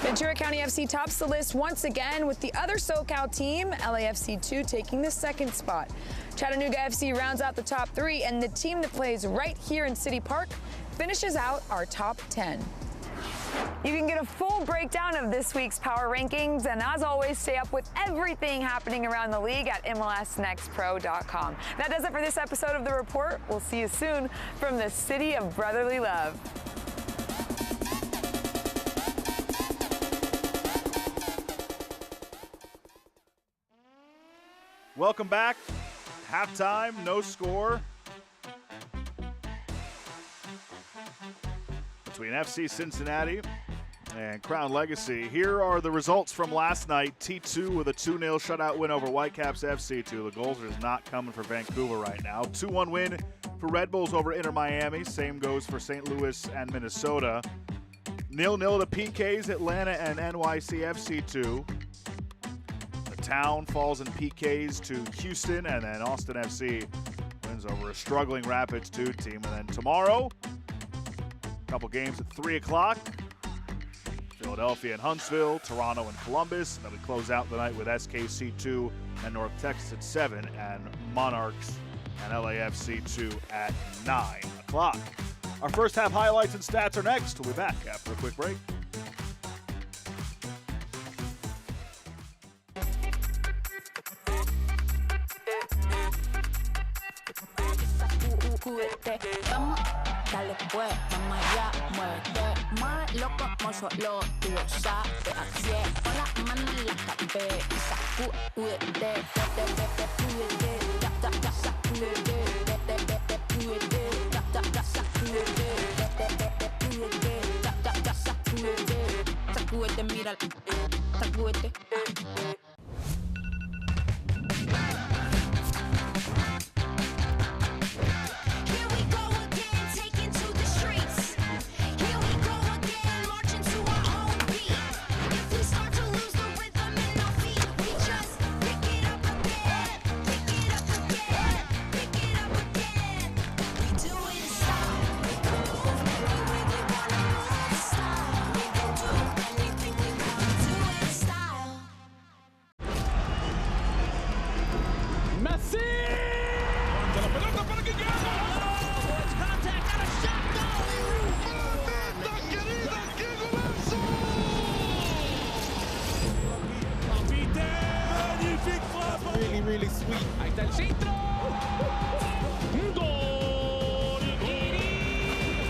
Ventura County FC tops the list once again, with the other SoCal team, LAFC 2, taking the second spot. Chattanooga FC rounds out the top 3, and the team that plays right here in City Park finishes out our top 10. You can get a full breakdown of this week's power rankings, and as always, stay up with everything happening around the league at MLSNextPro.com. That does it for this episode of The Report. We'll see you soon from the City of Brotherly Love. Welcome back. Halftime, no score between FC Cincinnati and Crown Legacy. Here are the results from last night. T2 with a 2-0 shutout win over Whitecaps FC2. The goals are just not coming for Vancouver right now. 2-1 win for Red Bulls over Inter Miami. Same goes for St. Louis and Minnesota. 0-0 to PKs, Atlanta and NYC FC2. A Town falls in PKs to Houston, and then Austin FC wins over a struggling Rapids 2 team. And then tomorrow, a couple games at 3 o'clock. Philadelphia and Huntsville, Toronto and Columbus. And then we close out the night with SKC2 and North Texas at 7, and Monarchs and LAFC2 at 9 o'clock. Our first half highlights and stats are next. We'll be back after a quick break. Dale pues, vamos allá, muévete más loco como solo tú lo sabes. Así es, con las manos en la cabeza, sacúdete, sacúdete, mira, sacúdete. Really sweet. Ahí está el centro. Gol.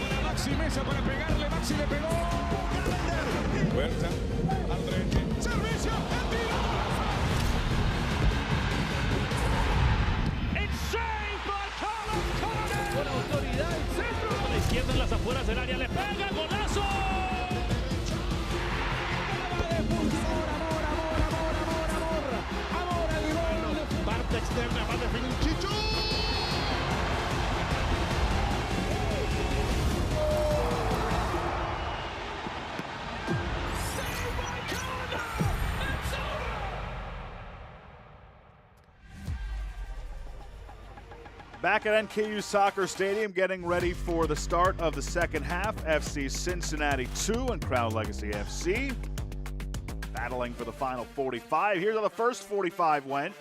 Para Maxi Mesa para pegarle. Maxi le pegó. Huerta. Al frente. Servicio. El tiro. It's saved by Carlos Corner. Con autoridad el centro. A la izquierda en las afueras del área. Le pega. Golazo. Externa va a definir Chicho. Back at NKU Soccer Stadium, getting ready for the start of the second half. FC Cincinnati 2 and Crown Legacy FC battling for the final 45. Here's how the first 45 went.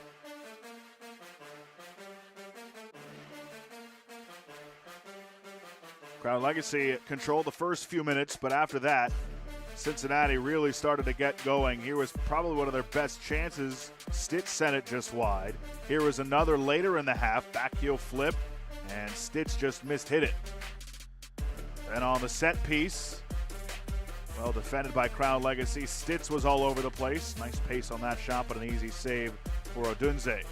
Crown Legacy controlled the first few minutes, but after that, Cincinnati really started to get going. Here was probably one of their best chances. Stitch sent it just wide. Here was another later in the half, back heel flip, and Stitch just hit it. Then on the set piece, well defended by Crown Legacy, Stitch was all over the place. Nice pace on that shot, but an easy save for Odunze.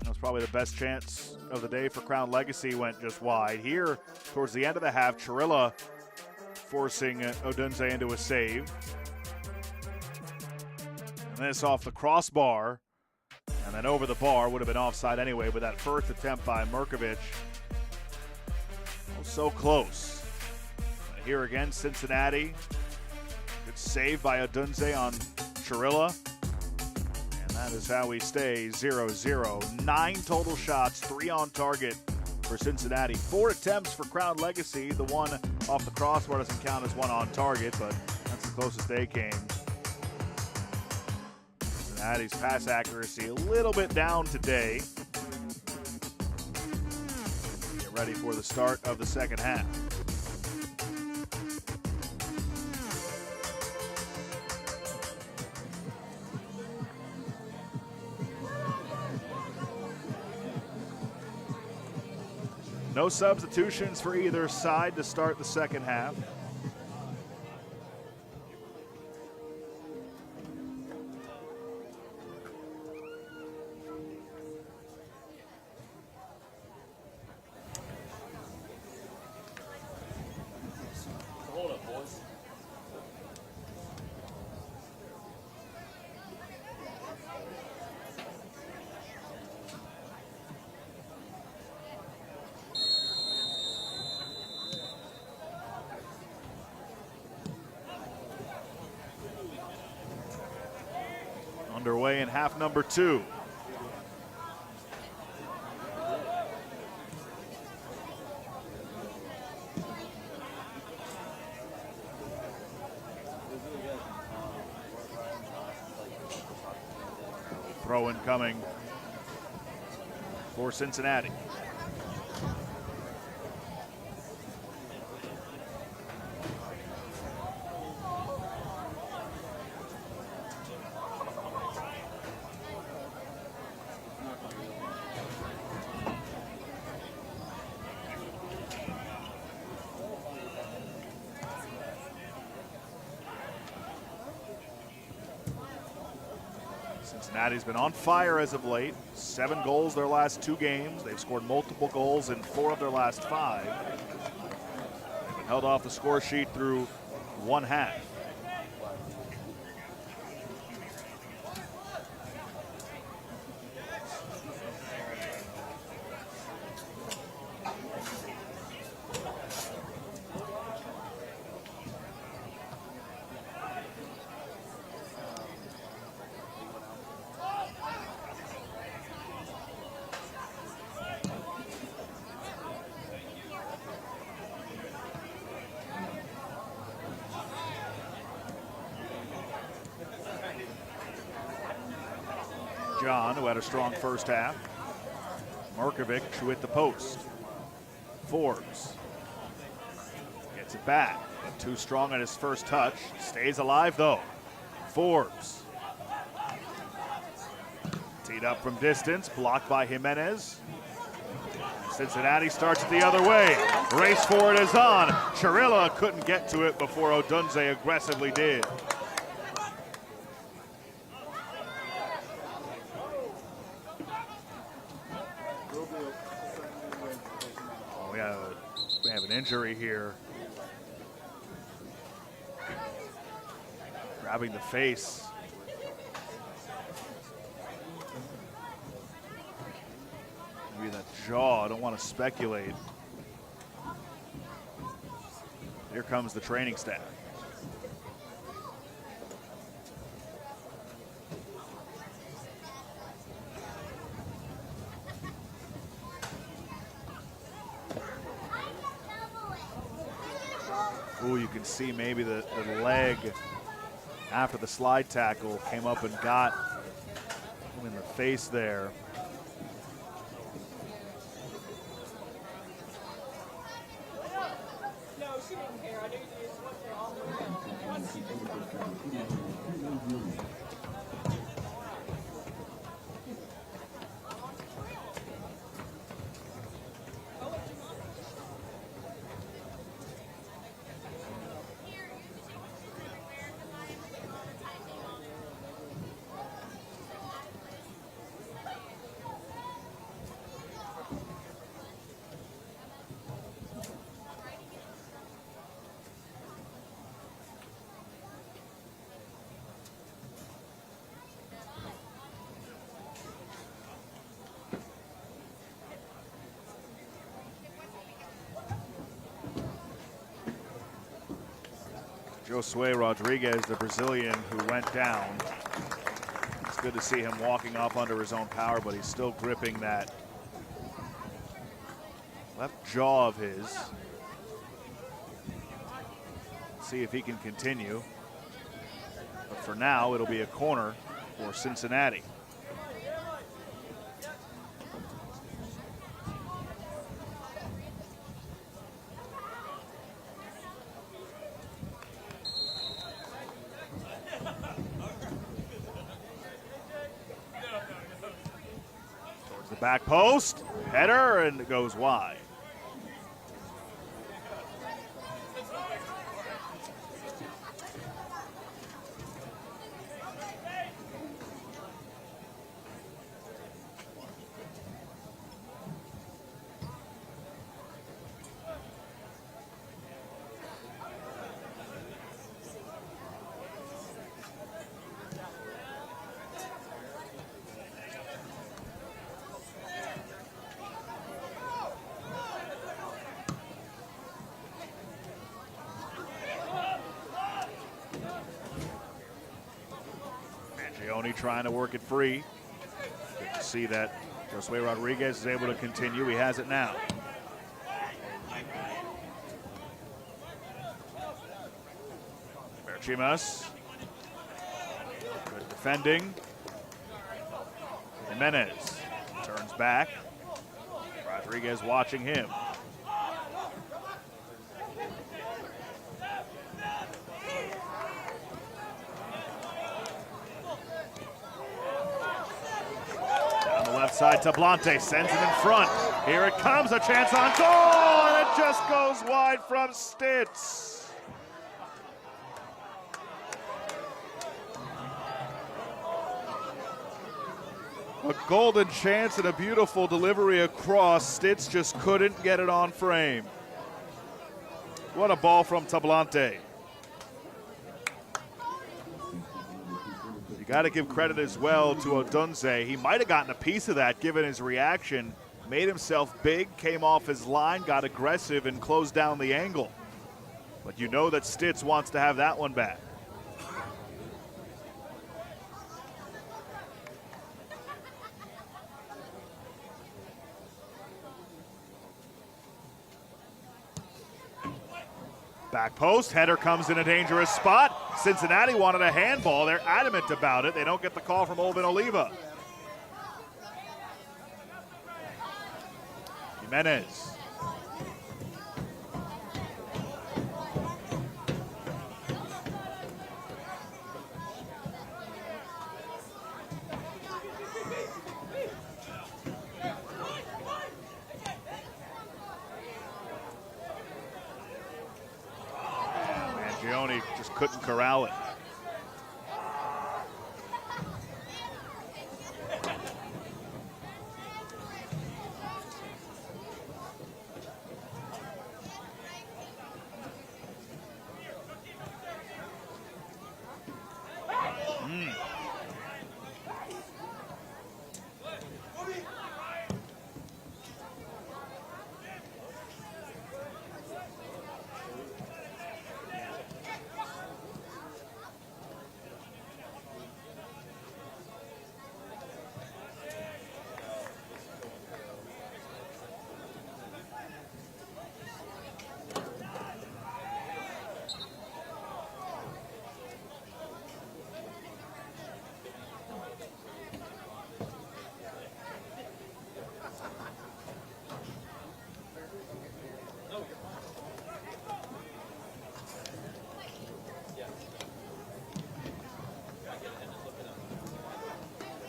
That was probably the best chance of the day for Crown Legacy, went just wide. Here, towards the end of the half, Chirilla forcing Odunze into a save. And this off the crossbar, and then over the bar, would have been offside anyway, but that first attempt by Merkovich, oh, so close. Here again, Cincinnati, good save by Odunze on Chirilla. That is how we stay 0-0. 9 total shots, 3 on target for Cincinnati. 4 attempts for Crown Legacy. The one off the crossbar doesn't count as one on target, but that's the closest they came. Cincinnati's pass accuracy a little bit down today. Get ready for the start of the second half. No substitutions for either side to start the second half. Hold up, boys. Underway in half number 2. Throw in coming for Cincinnati. Cincinnati's been on fire as of late. 7 goals their last 2 games. They've scored multiple goals in 4 of their last 5. They've been held off the score sheet through 1 half. John, who had a strong first half. Markovic, who hit the post. Forbes gets it back, but too strong on his first touch. Stays alive though. Forbes. Teed up from distance, blocked by Jimenez. Cincinnati starts it the other way. Race for it is on. Chirilla couldn't get to it before Odunze aggressively did. We have an injury here. Grabbing the face. Maybe that jaw, I don't want to speculate. Here comes the training staff. Ooh, you can see maybe the leg after the slide tackle came up and got him in the face there. Josue Rodriguez, the Brazilian who went down. It's good to see him walking off under his own power, but he's still gripping that left jaw of his. See if he can continue. But for now, it'll be a corner for Cincinnati. Back post, header, and it goes wide. Mangione trying to work it free. Good to see that Josue Rodriguez is able to continue. He has it now. Berchimas. Good defending. Jimenez turns back. Rodriguez watching him. Down the left side, Tablante sends it in front. Here it comes, a chance on goal, and it just goes wide from Stitz. A golden chance and a beautiful delivery across. Stitz just couldn't get it on frame. What a ball from Tablante. You got to give credit as well to Odunze. He might have gotten a piece of that given his reaction. Made himself big, came off his line, got aggressive, and closed down the angle. But you know that Stitz wants to have that one back. Back post, header comes in a dangerous spot. Cincinnati wanted a handball. They're adamant about it. They don't get the call from Olvin Oliva. Jimenez. Mangione just couldn't corral it.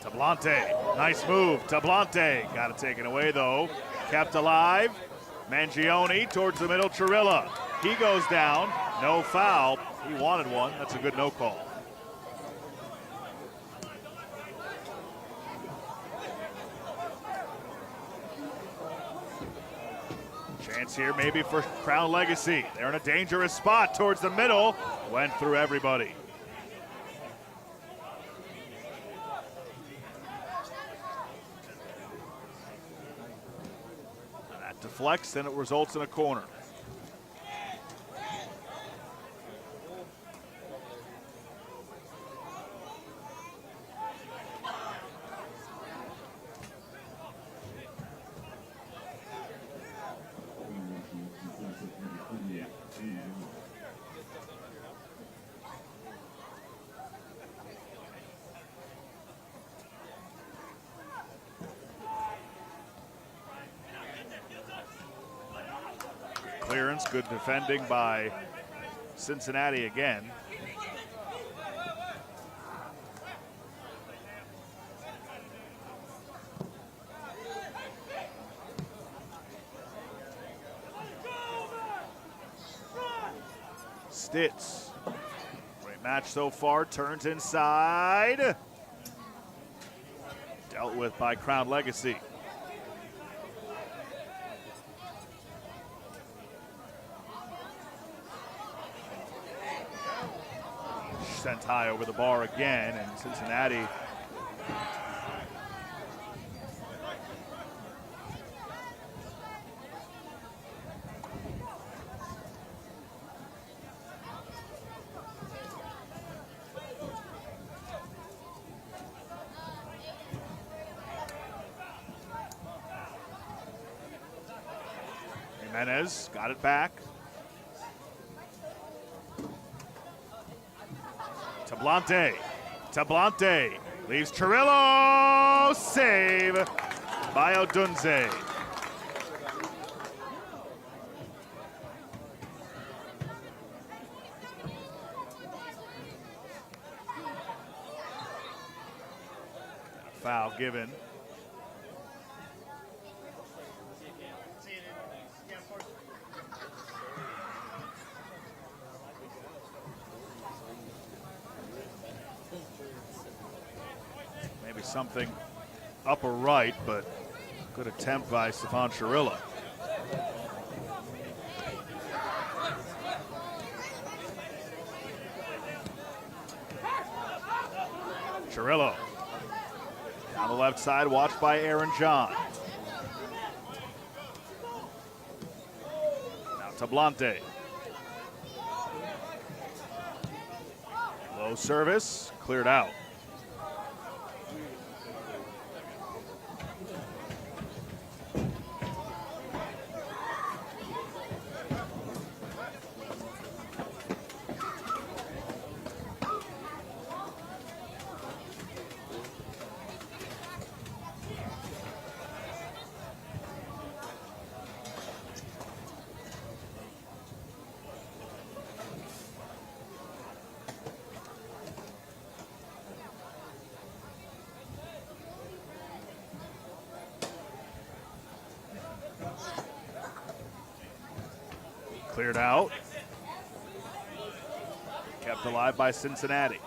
Tablante, nice move. Tablante got it taken away though. Kept alive. Mangione towards the middle. Chirilla. He goes down. No foul. He wanted one. That's a good no call. Chance here maybe for Crown Legacy. They're in a dangerous spot towards the middle. Went through everybody. Deflects, and it results in a corner. Clearance, good defending by Cincinnati again. Stitz, great match so far, turns inside. Dealt with by Crown Legacy. Sent high over the bar again, and Cincinnati Jimenez got it back. Tablante. Tablante leaves Chirillo. Save by Odunze. Foul given. Maybe something upper right, but good attempt by Stefan Chirillo. Chirillo down the left side, watched by Aaron John. Now Tablante. Low service, cleared out. Cleared out. Kept alive by Cincinnati.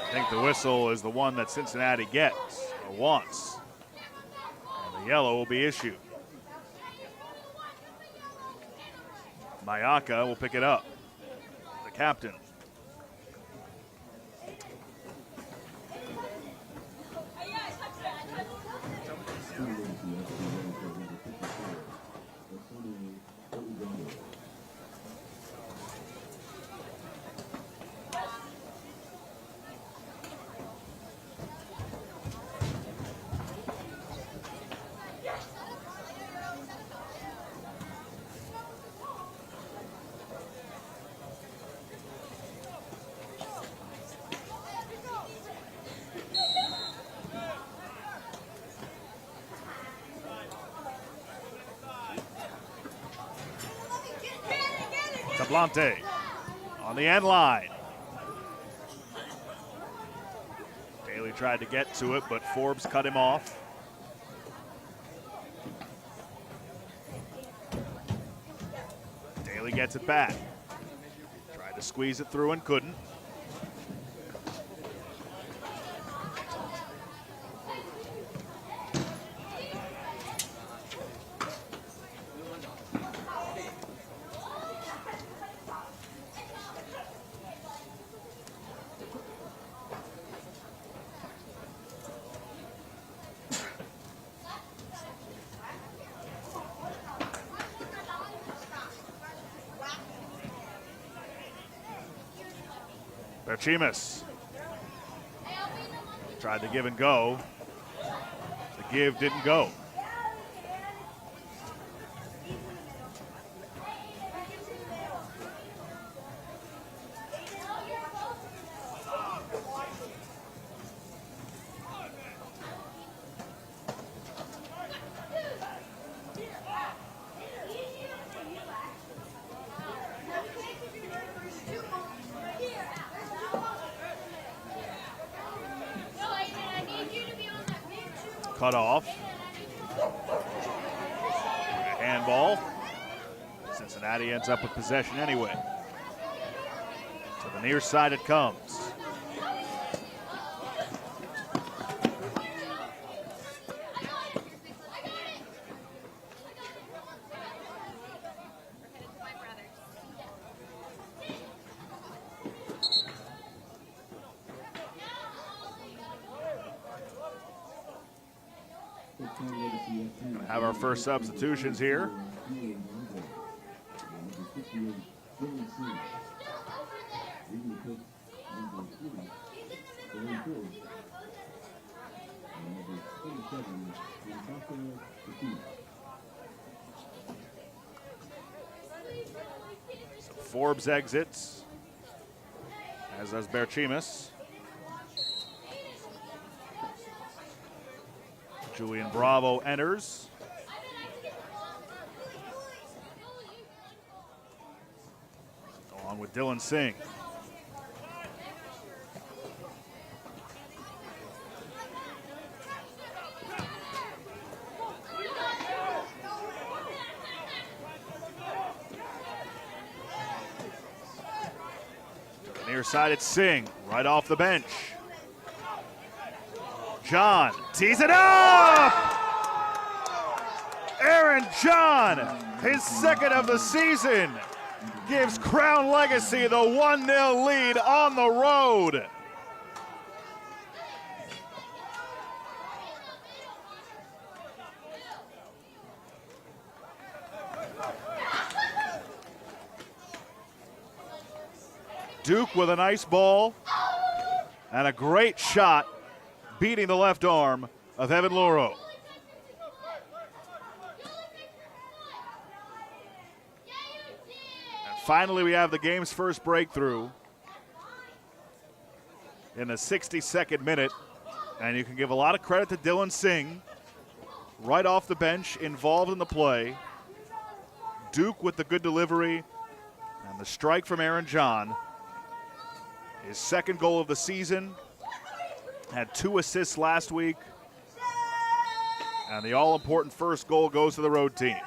I think the whistle is the one that Cincinnati gets or wants. And the yellow will be issued. Mayaka will pick it up. The captain. Tablante on the end line. Daly tried to get to it, but Forbes cut him off. Daly gets it back. Tried to squeeze it through and couldn't. Berchimus tried to give and go. The give didn't go. Cut off. A handball. Cincinnati ends up with possession anyway. To the near side it comes. Gonna have our first substitutions here. So Forbes exits, as does Berchimus. Julian Bravo enters. Along with Dylan Singh. To the near side, it's Singh, right off the bench. John tees it up! Aaron John, his second of the season, gives Crown Legacy the 1-0 lead on the road. Duke with a nice ball and a great shot, beating the left arm of Evan Loro. And finally, we have the game's first breakthrough in the 62nd minute. And you can give a lot of credit to Dylan Singh, right off the bench, involved in the play. Duke with the good delivery and the strike from Aaron John. His second goal of the season. Had 2 assists last week. And the all-important first goal goes to the road team.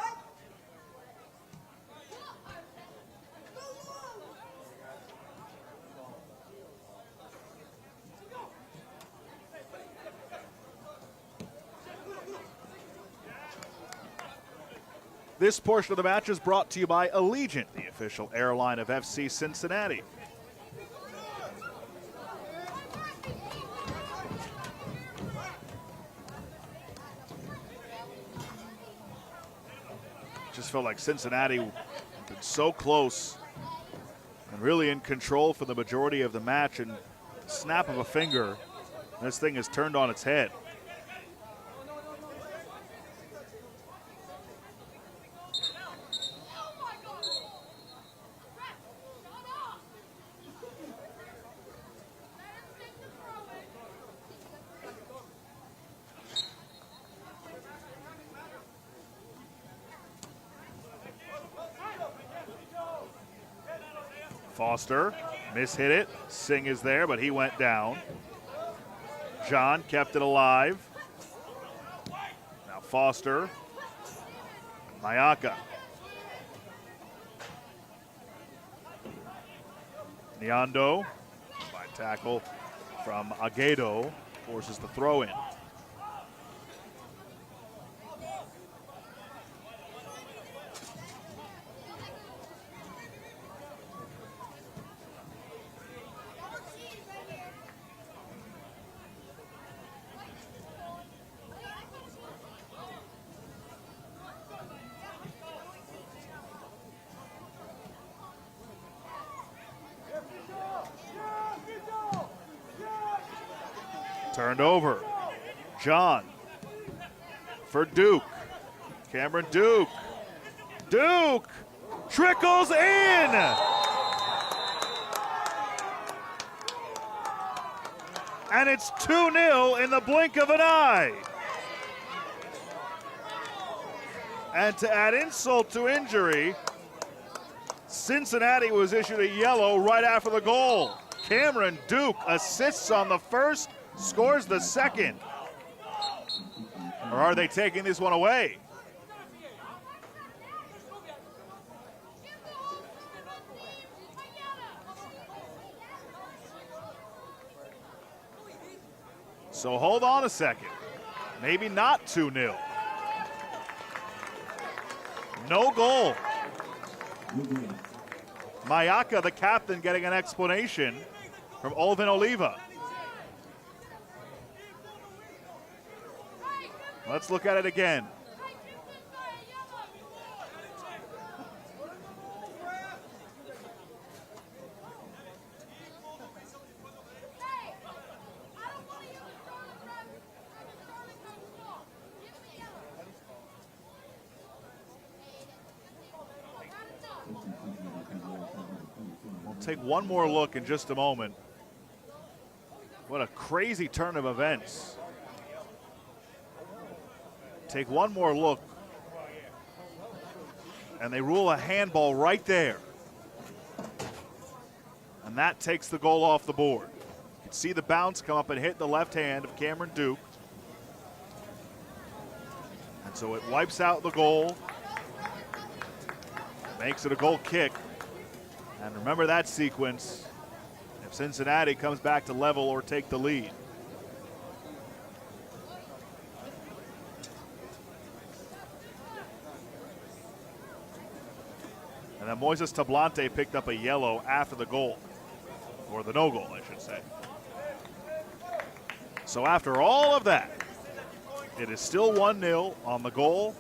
This portion of the match is brought to you by Allegiant, the official airline of FC Cincinnati. Just felt like Cincinnati been so close and really in control for the majority of the match, and snap of a finger, this thing is turned on its head. Foster mishit it. Singh is there, but he went down. John kept it alive. Now Foster. Mayaka. Nyando, by tackle from Aguedo, forces the throw in. Turned over. John for Duke. Cameron Duke. Duke trickles in. And it's 2-0 in the blink of an eye. And to add insult to injury, Cincinnati was issued a yellow right after the goal. Cameron Duke assists on the first, scores the second. Or are they taking this one away? So hold on a second. Maybe not 2-0. No goal. Mayaka, the captain, getting an explanation from Olvin Oliva. Let's look at it again. We'll take one more look in just a moment. What a crazy turn of events. Take one more look, and they rule a handball right there. And that takes the goal off the board. You can see the bounce come up and hit the left hand of Cameron Duke. And so it wipes out the goal, makes it a goal kick. And remember that sequence if Cincinnati comes back to level or take the lead. And then Moises Tablante picked up a yellow after the goal, or the no goal, I should say. So after all of that, it is still 1-0 on the goal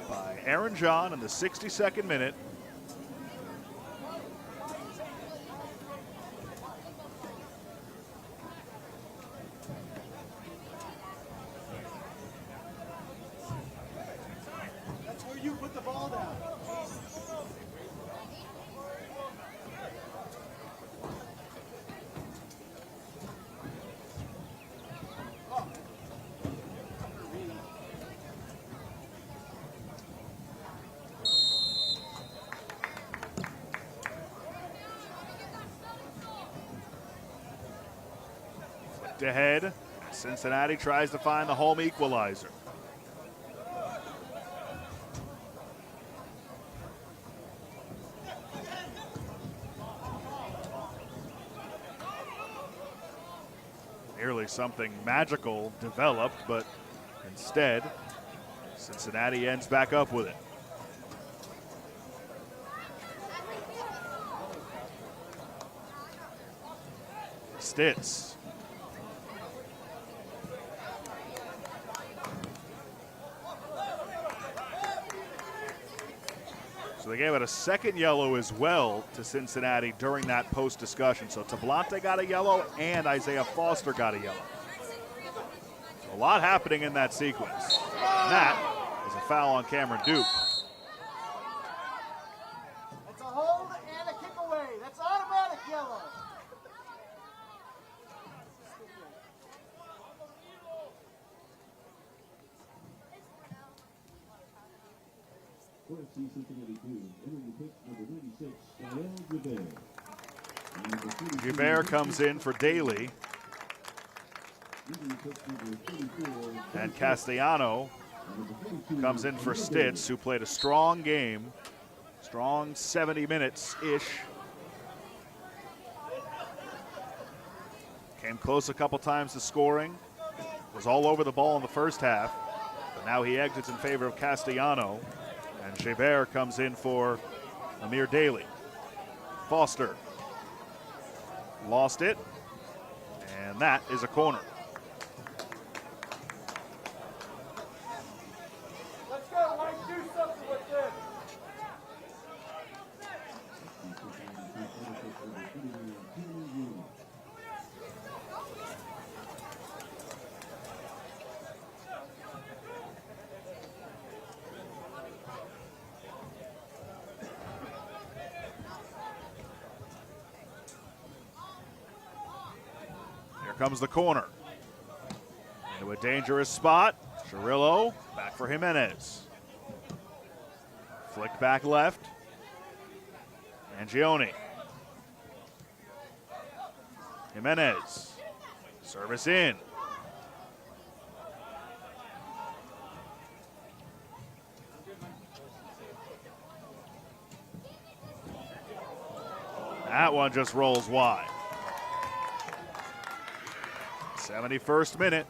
by Aaron John in the 62nd minute. That's where you put the ball down. Ahead, Cincinnati tries to find the home equalizer. Nearly something magical developed, but instead, Cincinnati ends back up with it. Stitz. So they gave it a second yellow as well to Cincinnati during that post discussion. So Tablante got a yellow and Isaiah Foster got a yellow. So a lot happening in that sequence. And that is a foul on Cameron Duke. That's a hold and a kick away. That's automatic yellow. For FC Cincinnati 2, entering the pitch, number 96, Gael Gibert. Gibert comes in for Daly. And Castellano comes in for Stitz, who played a strong game. Strong 70 minutes-ish. Came close a couple times to scoring. Was all over the ball in the first half. But now he exits in favor of Castellano. And Gibert comes in for Amir Daly. Foster lost it, and that is a corner. Let's go, Mike. Do something with this. Comes the corner. Into a dangerous spot. Cirillo back for Jimenez. Flick back left. Angioni. Jimenez. Service in. That one just rolls wide. 71st minute.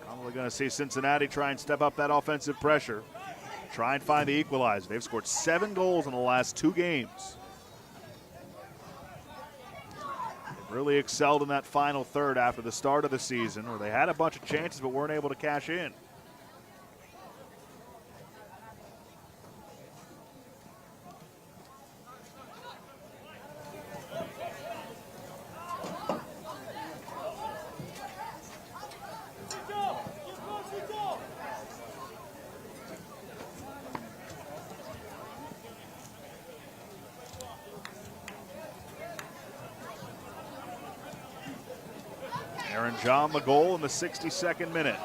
Probably going to see Cincinnati try and step up that offensive pressure. Try and find the equalizer. They've scored 7 goals in the last 2 games. They've really excelled in that final third after the start of the season, where they had a bunch of chances but weren't able to cash in. Aaron John the goal in the 62nd minute.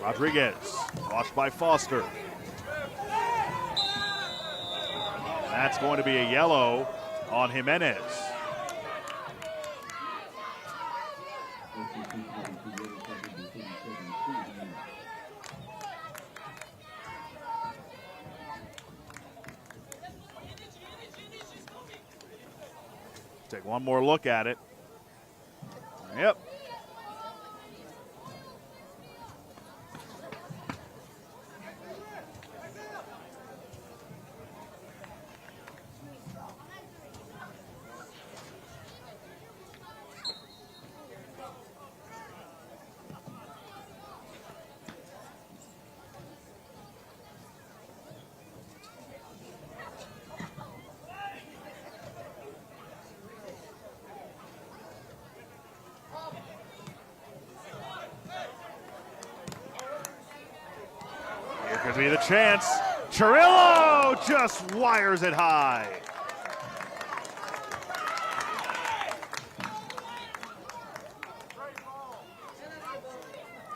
Rodriguez, watched by Foster. That's going to be a yellow on Jimenez. Take one more look at it. Yep. Here could be the chance. Cirillo just wires it high.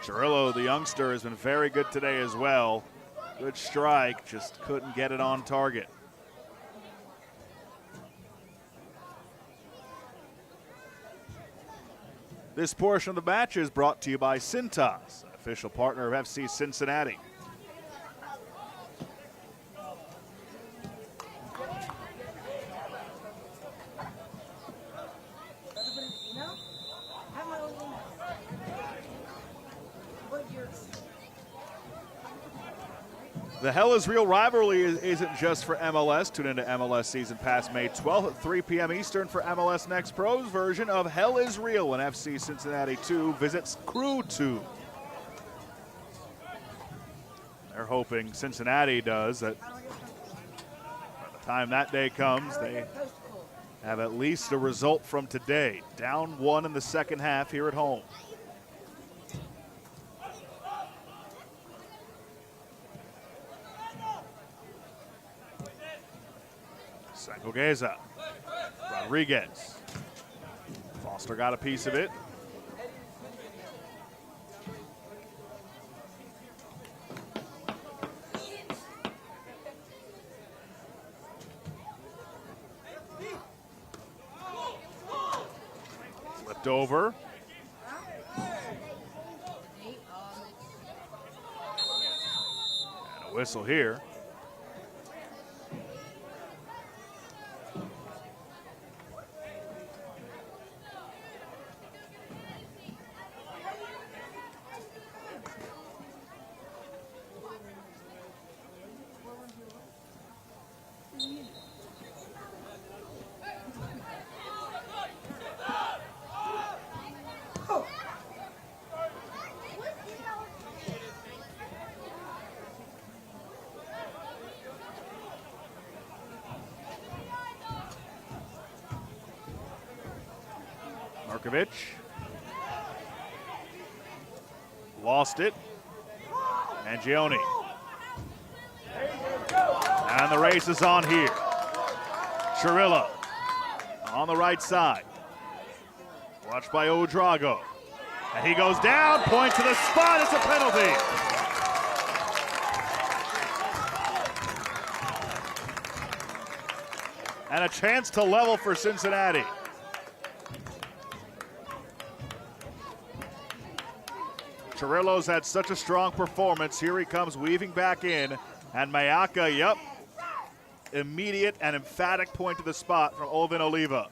Cirillo, the youngster, has been very good today as well. Good strike, just couldn't get it on target. This portion of the match is brought to you by Cintas, official partner of FC Cincinnati. The Hell is Real rivalry isn't just for MLS. Tune into MLS Season Pass May 12th at 3 p.m. Eastern for MLS Next Pro's version of Hell is Real when FC Cincinnati 2 visits Crew 2. They're hoping Cincinnati does that. By the time that day comes, they have at least a result from today. Down 1 in the second half here at home. Sangogueza, Rodriguez. Foster got a piece of it. Flipped over. And a whistle here. Markovic. Lost it. Mangione. And the race is on here. Cirillo on the right side. Watched by Ouedraogo. And he goes down, point to the spot, it's a penalty. And a chance to level for Cincinnati. Cirillo's had such a strong performance. Here he comes weaving back in. And Mayaka, yep. Immediate and emphatic point to the spot from Olvin Oliva.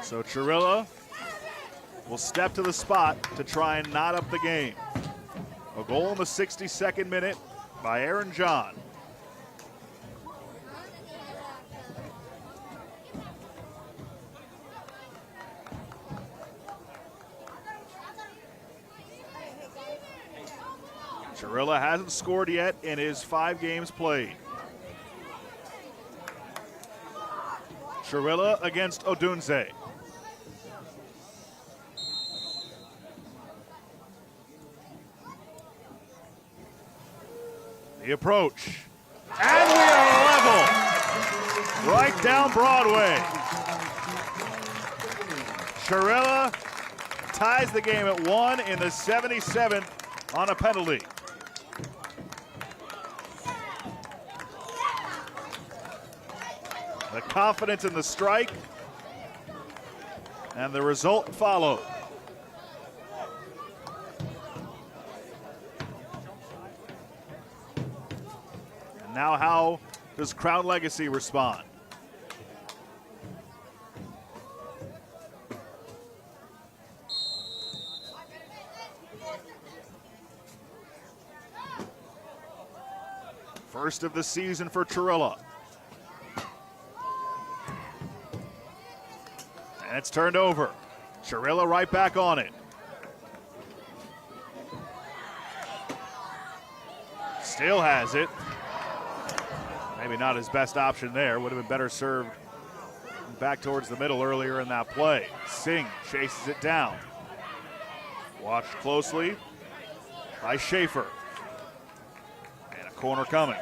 So Cirillo will step to the spot to try and knot up the game. A goal in the 62nd minute by Aaron John. Cirillo hasn't scored yet in his 5 games played. Chirilla against Odunze. The approach. And we are level. Right down Broadway. Chirilla ties the game at 1 in the 77th on a penalty. The confidence in the strike, and the result followed. And now how does Crown Legacy respond? First of the season for Chirilla. And it's turned over. Chirilla right back on it. Still has it. Maybe not his best option there. Would have been better served back towards the middle earlier in that play. Singh chases it down. Watched closely by Schaefer. And a corner coming.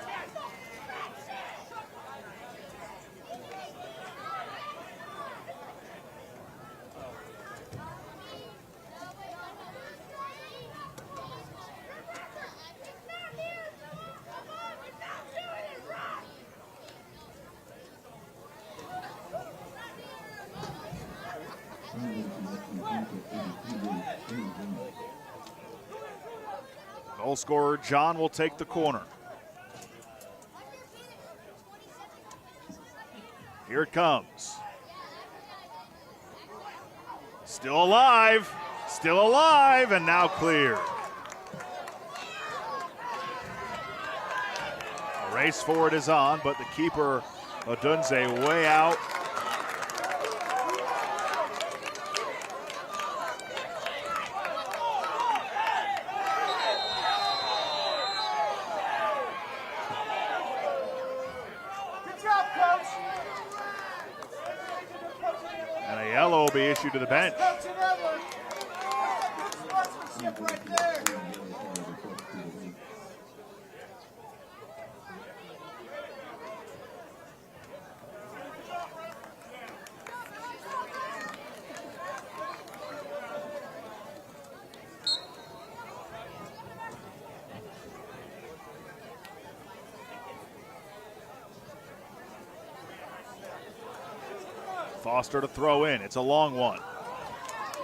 Goal scorer John will take the corner. Here it comes. Still alive, and now cleared. A race forward is on, but the keeper, Odunze, way out. And a yellow will be issued to the bench. Foster to throw in. It's a long one.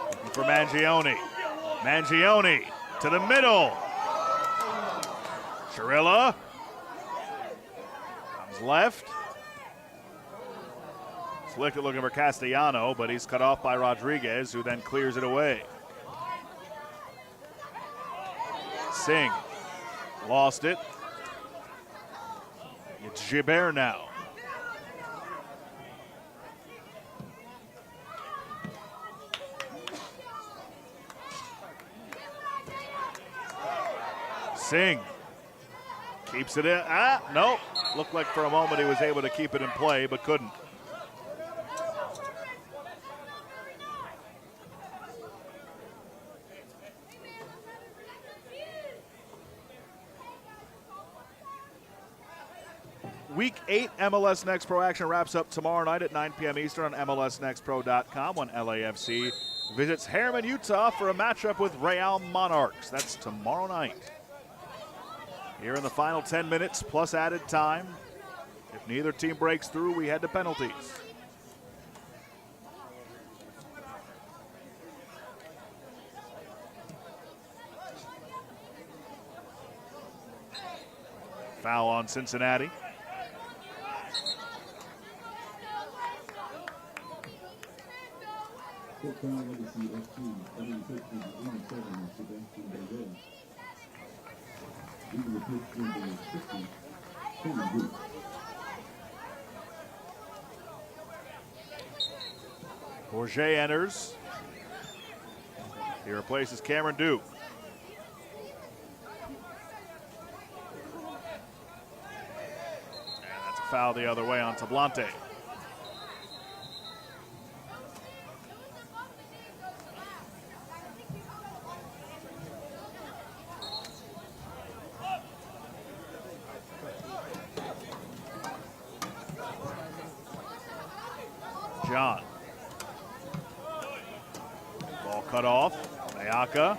Looking for Mangione. Mangione to the middle. Chirilla comes left. Slick looking for Castellano, but he's cut off by Rodriguez, who then clears it away. Singh lost it. It's Gibert now. Singh keeps it in. Nope. Looked like for a moment he was able to keep it in play, but couldn't. Week 8 MLS Next Pro action wraps up tomorrow night at 9 p.m. Eastern on MLSNextPro.com when LAFC visits Harriman, Utah for a matchup with Real Monarchs. That's tomorrow night. Here in the final 10 minutes plus added time. If neither team breaks through, we head to penalties. Foul on Cincinnati. Bourget enters. He replaces Cameron Duke. And that's a foul the other way on Tablante. John. Ball cut off. Mayaka.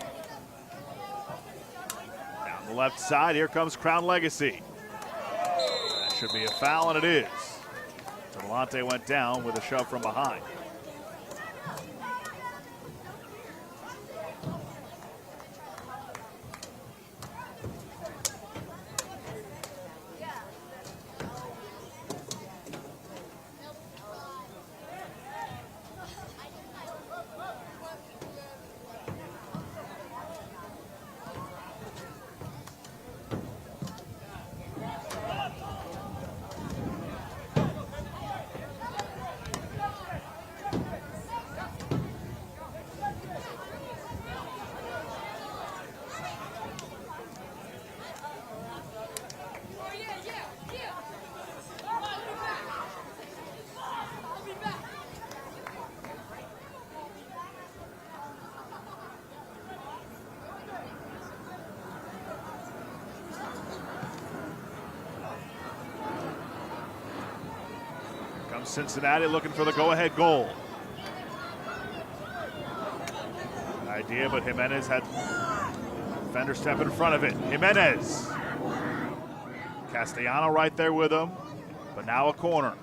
Down the left side, here comes Crown Legacy. That should be a foul, and it is. Delonte went down with a shove from behind. Cincinnati looking for the go-ahead goal. Idea, but Jimenez had defender step in front of it. Jimenez. Castellano right there with him, but now a corner.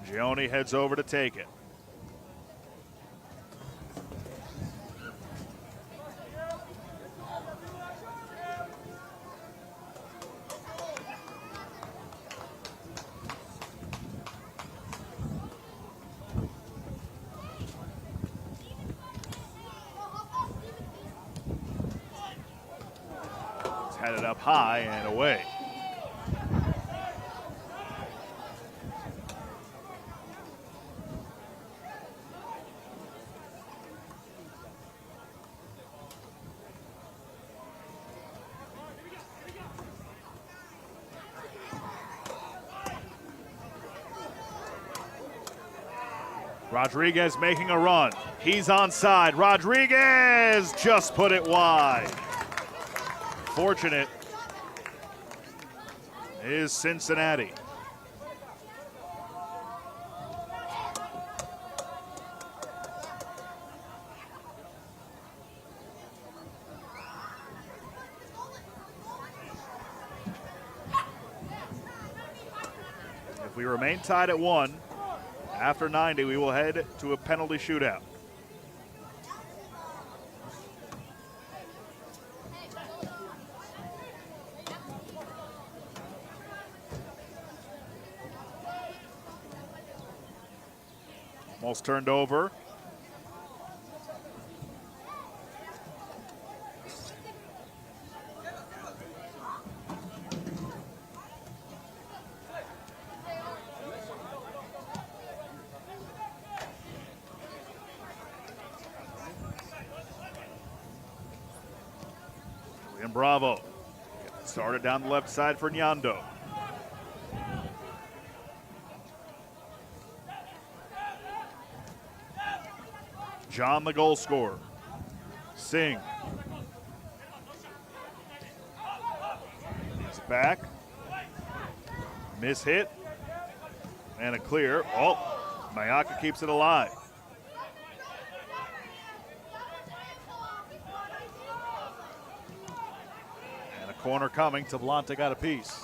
Gioni heads over to take it. It's headed up high and away. Rodriguez making a run. He's onside. Rodriguez just put it wide. Fortunate is Cincinnati. If we remain tied at 1, after 90, we will head to a penalty shootout. Almost turned over. Bravo. Started down the left side for Nyando. John, the goal scorer. Singh. He's back. Miss hit. And a clear. Oh, Mayaka keeps it alive. Corner coming. Tablante got a piece.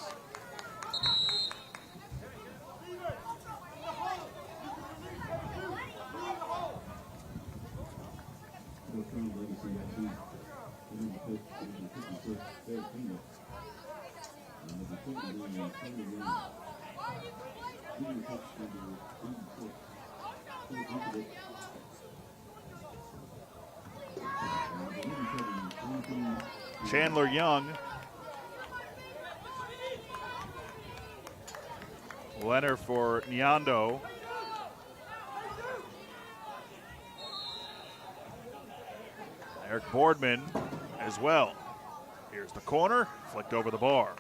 Chandler Young. Leonard for Nyando. Eric Boardman as well. Here's the corner, flicked over the bar.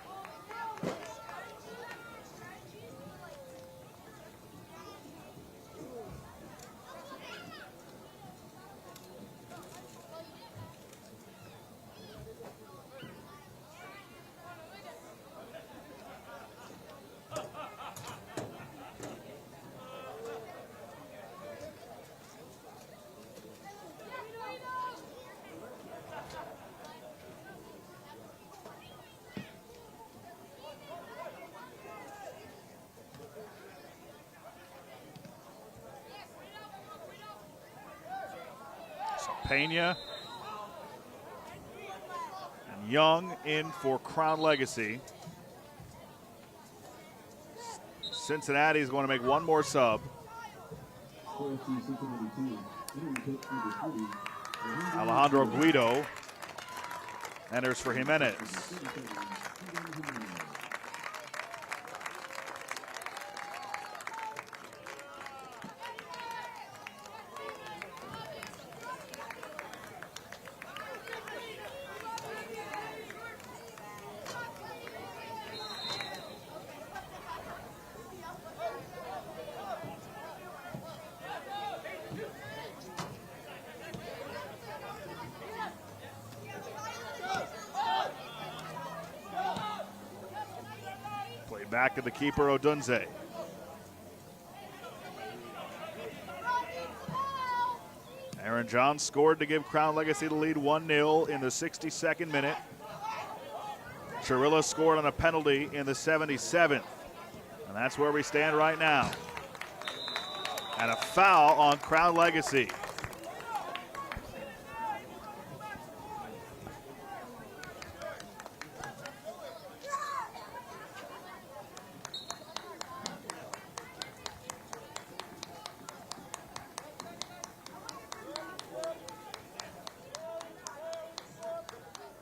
Pena. And Young in for Crown Legacy. Cincinnati is going to make one more sub. Alejandro Guido enters for Jimenez. Back to the keeper, Odunze. Aaron Johns scored to give Crown Legacy the lead 1-0 in the 62nd minute. Chirilla scored on a penalty in the 77th. And that's where we stand right now. And a foul on Crown Legacy.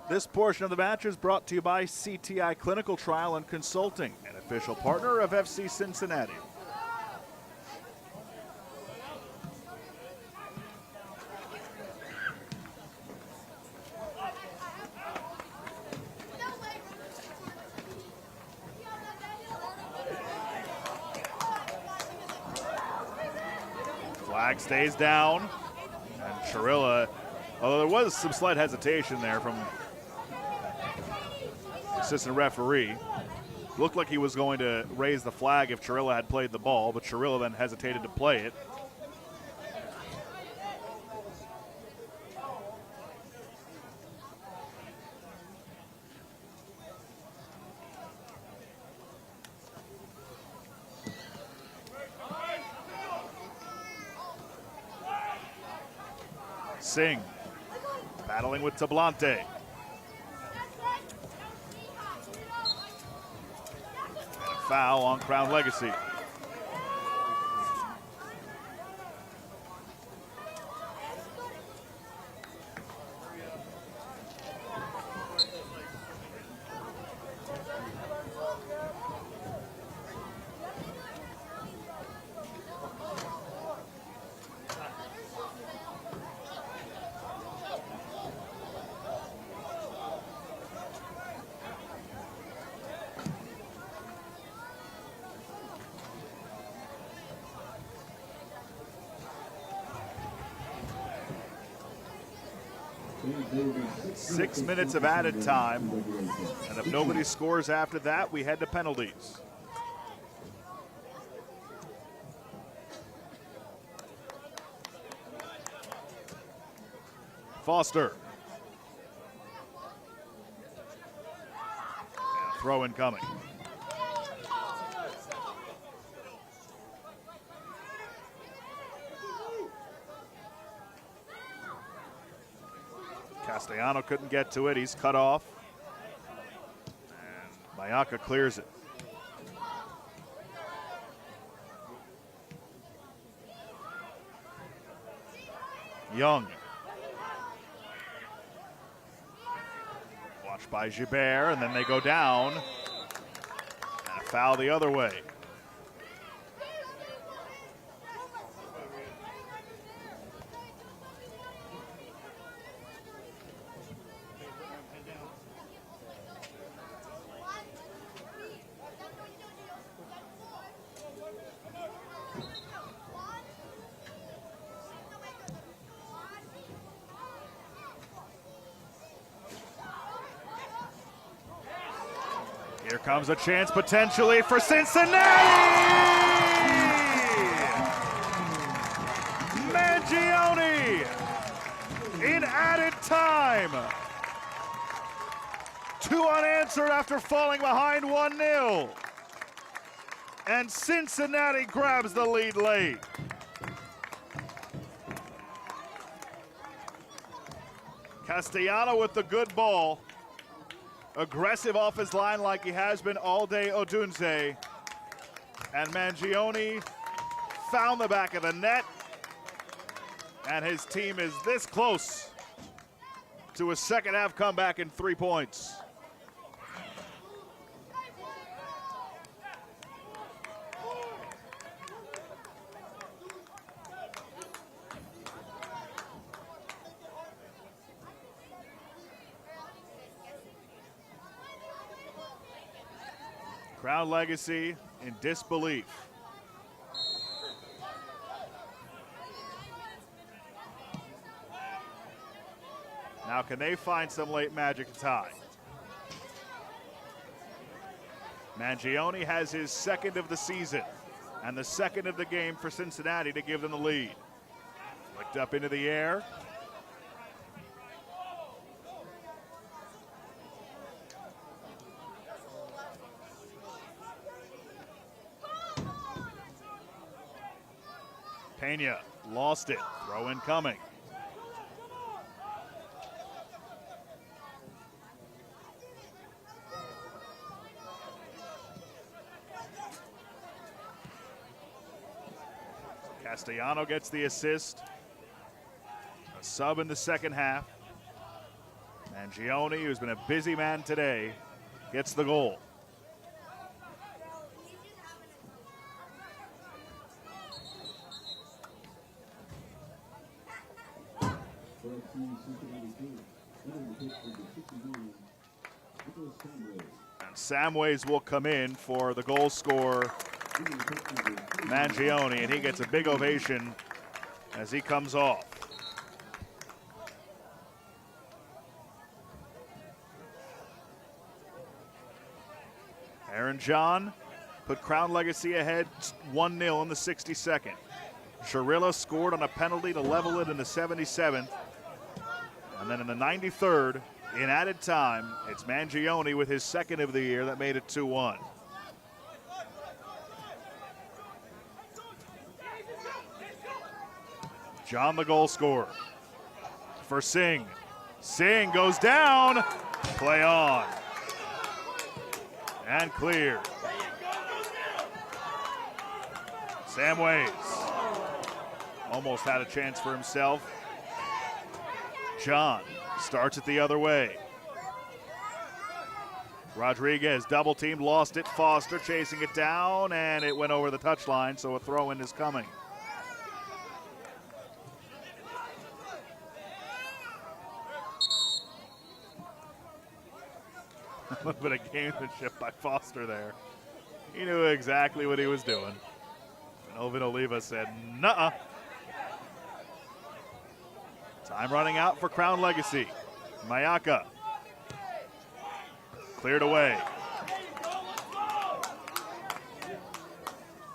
This portion of the match is brought to you by CTI Clinical Trial and Consulting, an official partner of FC Cincinnati. Flag stays down, and Chirilla, although there was some slight hesitation there from assistant referee. Looked like he was going to raise the flag if Chirilla had played the ball, but Chirilla then hesitated to play it. Singh battling with Tablante. Foul on Crown Legacy. Six minutes of added time, and if nobody scores after that, we head to penalties. Foster. And throw incoming. Castellano couldn't get to it. He's cut off. And Mayaka clears it. Young. Watched by Gibert, and then they go down. And a foul the other way. Here comes a chance potentially for Cincinnati! Mangione in added time. 2 unanswered after falling behind 1-0. And Cincinnati grabs the lead late. Castellano with the good ball. Aggressive off his line like he has been all day, Odunze. And Mangione found the back of the net. And his team is this close to a second half comeback in 3 points. Crown Legacy in disbelief. Now, can they find some late magic to tie? Mangione has his second of the season and the second of the game for Cincinnati to give them the lead. Flicked up into the air. Pena lost it. Throw in coming. Castellano gets the assist. A sub in the second half. Mangione, who's been a busy man today, gets the goal. And Samways will come in for the goal scorer, Mangione, and he gets a big ovation as he comes off. Aaron John put Crown Legacy ahead 1-0 in the 62nd. Chirilla scored on a penalty to level it in the 77th. And then in the 93rd, in added time, it's Mangione with his second of the year that made it 2-1. John, the goal scorer for Singh. Singh goes down. Play on. And clear. Samways almost had a chance for himself. John starts it the other way. Rodriguez double teamed, lost it. Foster chasing it down, and it went over the touchline, so a throw in is coming. A little bit of gamesmanship by Foster there. He knew exactly what he was doing. And Ovin Oliva said, nuh-uh. Time running out for Crown Legacy. Mayaka. Cleared away.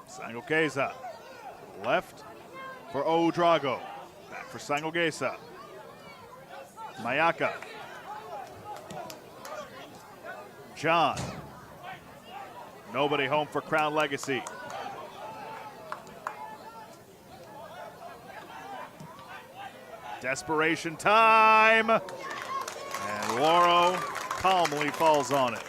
Sangokeza. Left for Ouedraogo. Back for Sangokeza. Mayaka. John. Nobody home for Crown Legacy. Desperation time. And Loro calmly falls on it.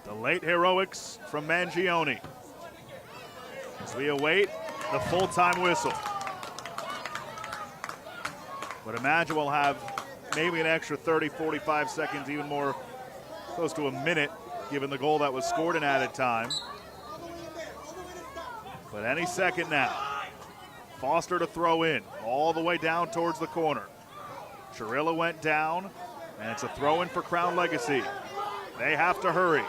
The late heroics from Mangione as we await the full-time whistle. But imagine we'll have maybe an extra 30, 45 seconds, even more, close to a minute, given the goal that was scored in added time. But any second now. Foster to throw in, all the way down towards the corner. Chirilla went down, and it's a throw in for Crown Legacy. They have to hurry.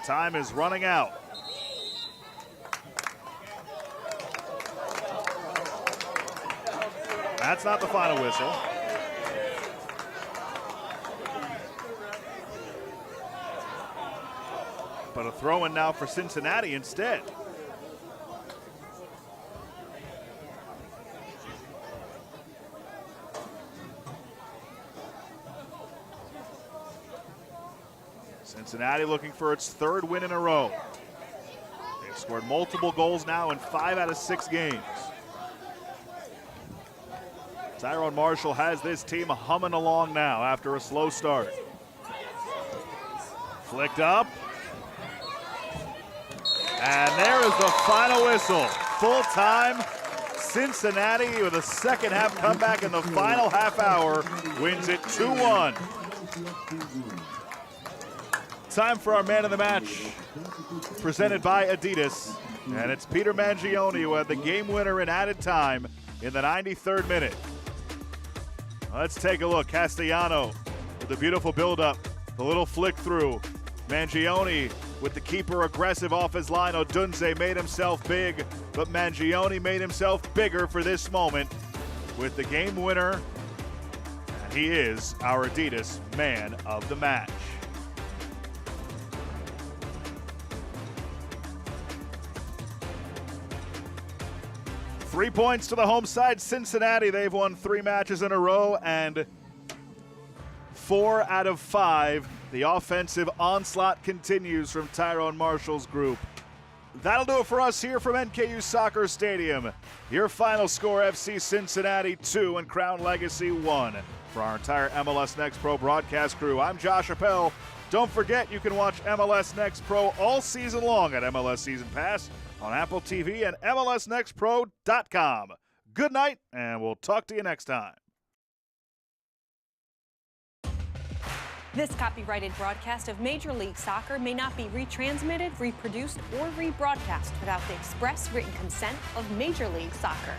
Time is running out. That's not the final whistle. But a throw in now for Cincinnati instead. Cincinnati looking for its third win in a row. They've scored multiple goals now in 5 out of 6 games. Tyrone Marshall has this team humming along now after a slow start. Flicked up. And there is the final whistle. Full time. Cincinnati with a second half comeback in the final half hour wins it 2-1. Time for our man of the match, presented by Adidas. And it's Peter Mangione who had the game winner in added time in the 93rd minute. Let's take a look. Castellano with the beautiful build-up, the little flick through. Mangione with the keeper aggressive off his line. Odunze made himself big, but Mangione made himself bigger for this moment with the game winner. And he is our Adidas man of the match. Three points to the home side, Cincinnati. They've won 3 matches in a row, and 4 out of 5. The offensive onslaught continues from Tyrone Marshall's group. That'll do it for us here from NKU Soccer Stadium. Your final score, FC Cincinnati 2 and Crown Legacy 1. For our entire MLS Next Pro broadcast crew, I'm Josh Appel. Don't forget, you can watch MLS Next Pro all season long at MLS Season Pass on Apple TV and MLSNextPro.com. Good night, and we'll talk to you next time. This copyrighted broadcast of Major League Soccer may not be retransmitted, reproduced, or rebroadcast without the express written consent of Major League Soccer.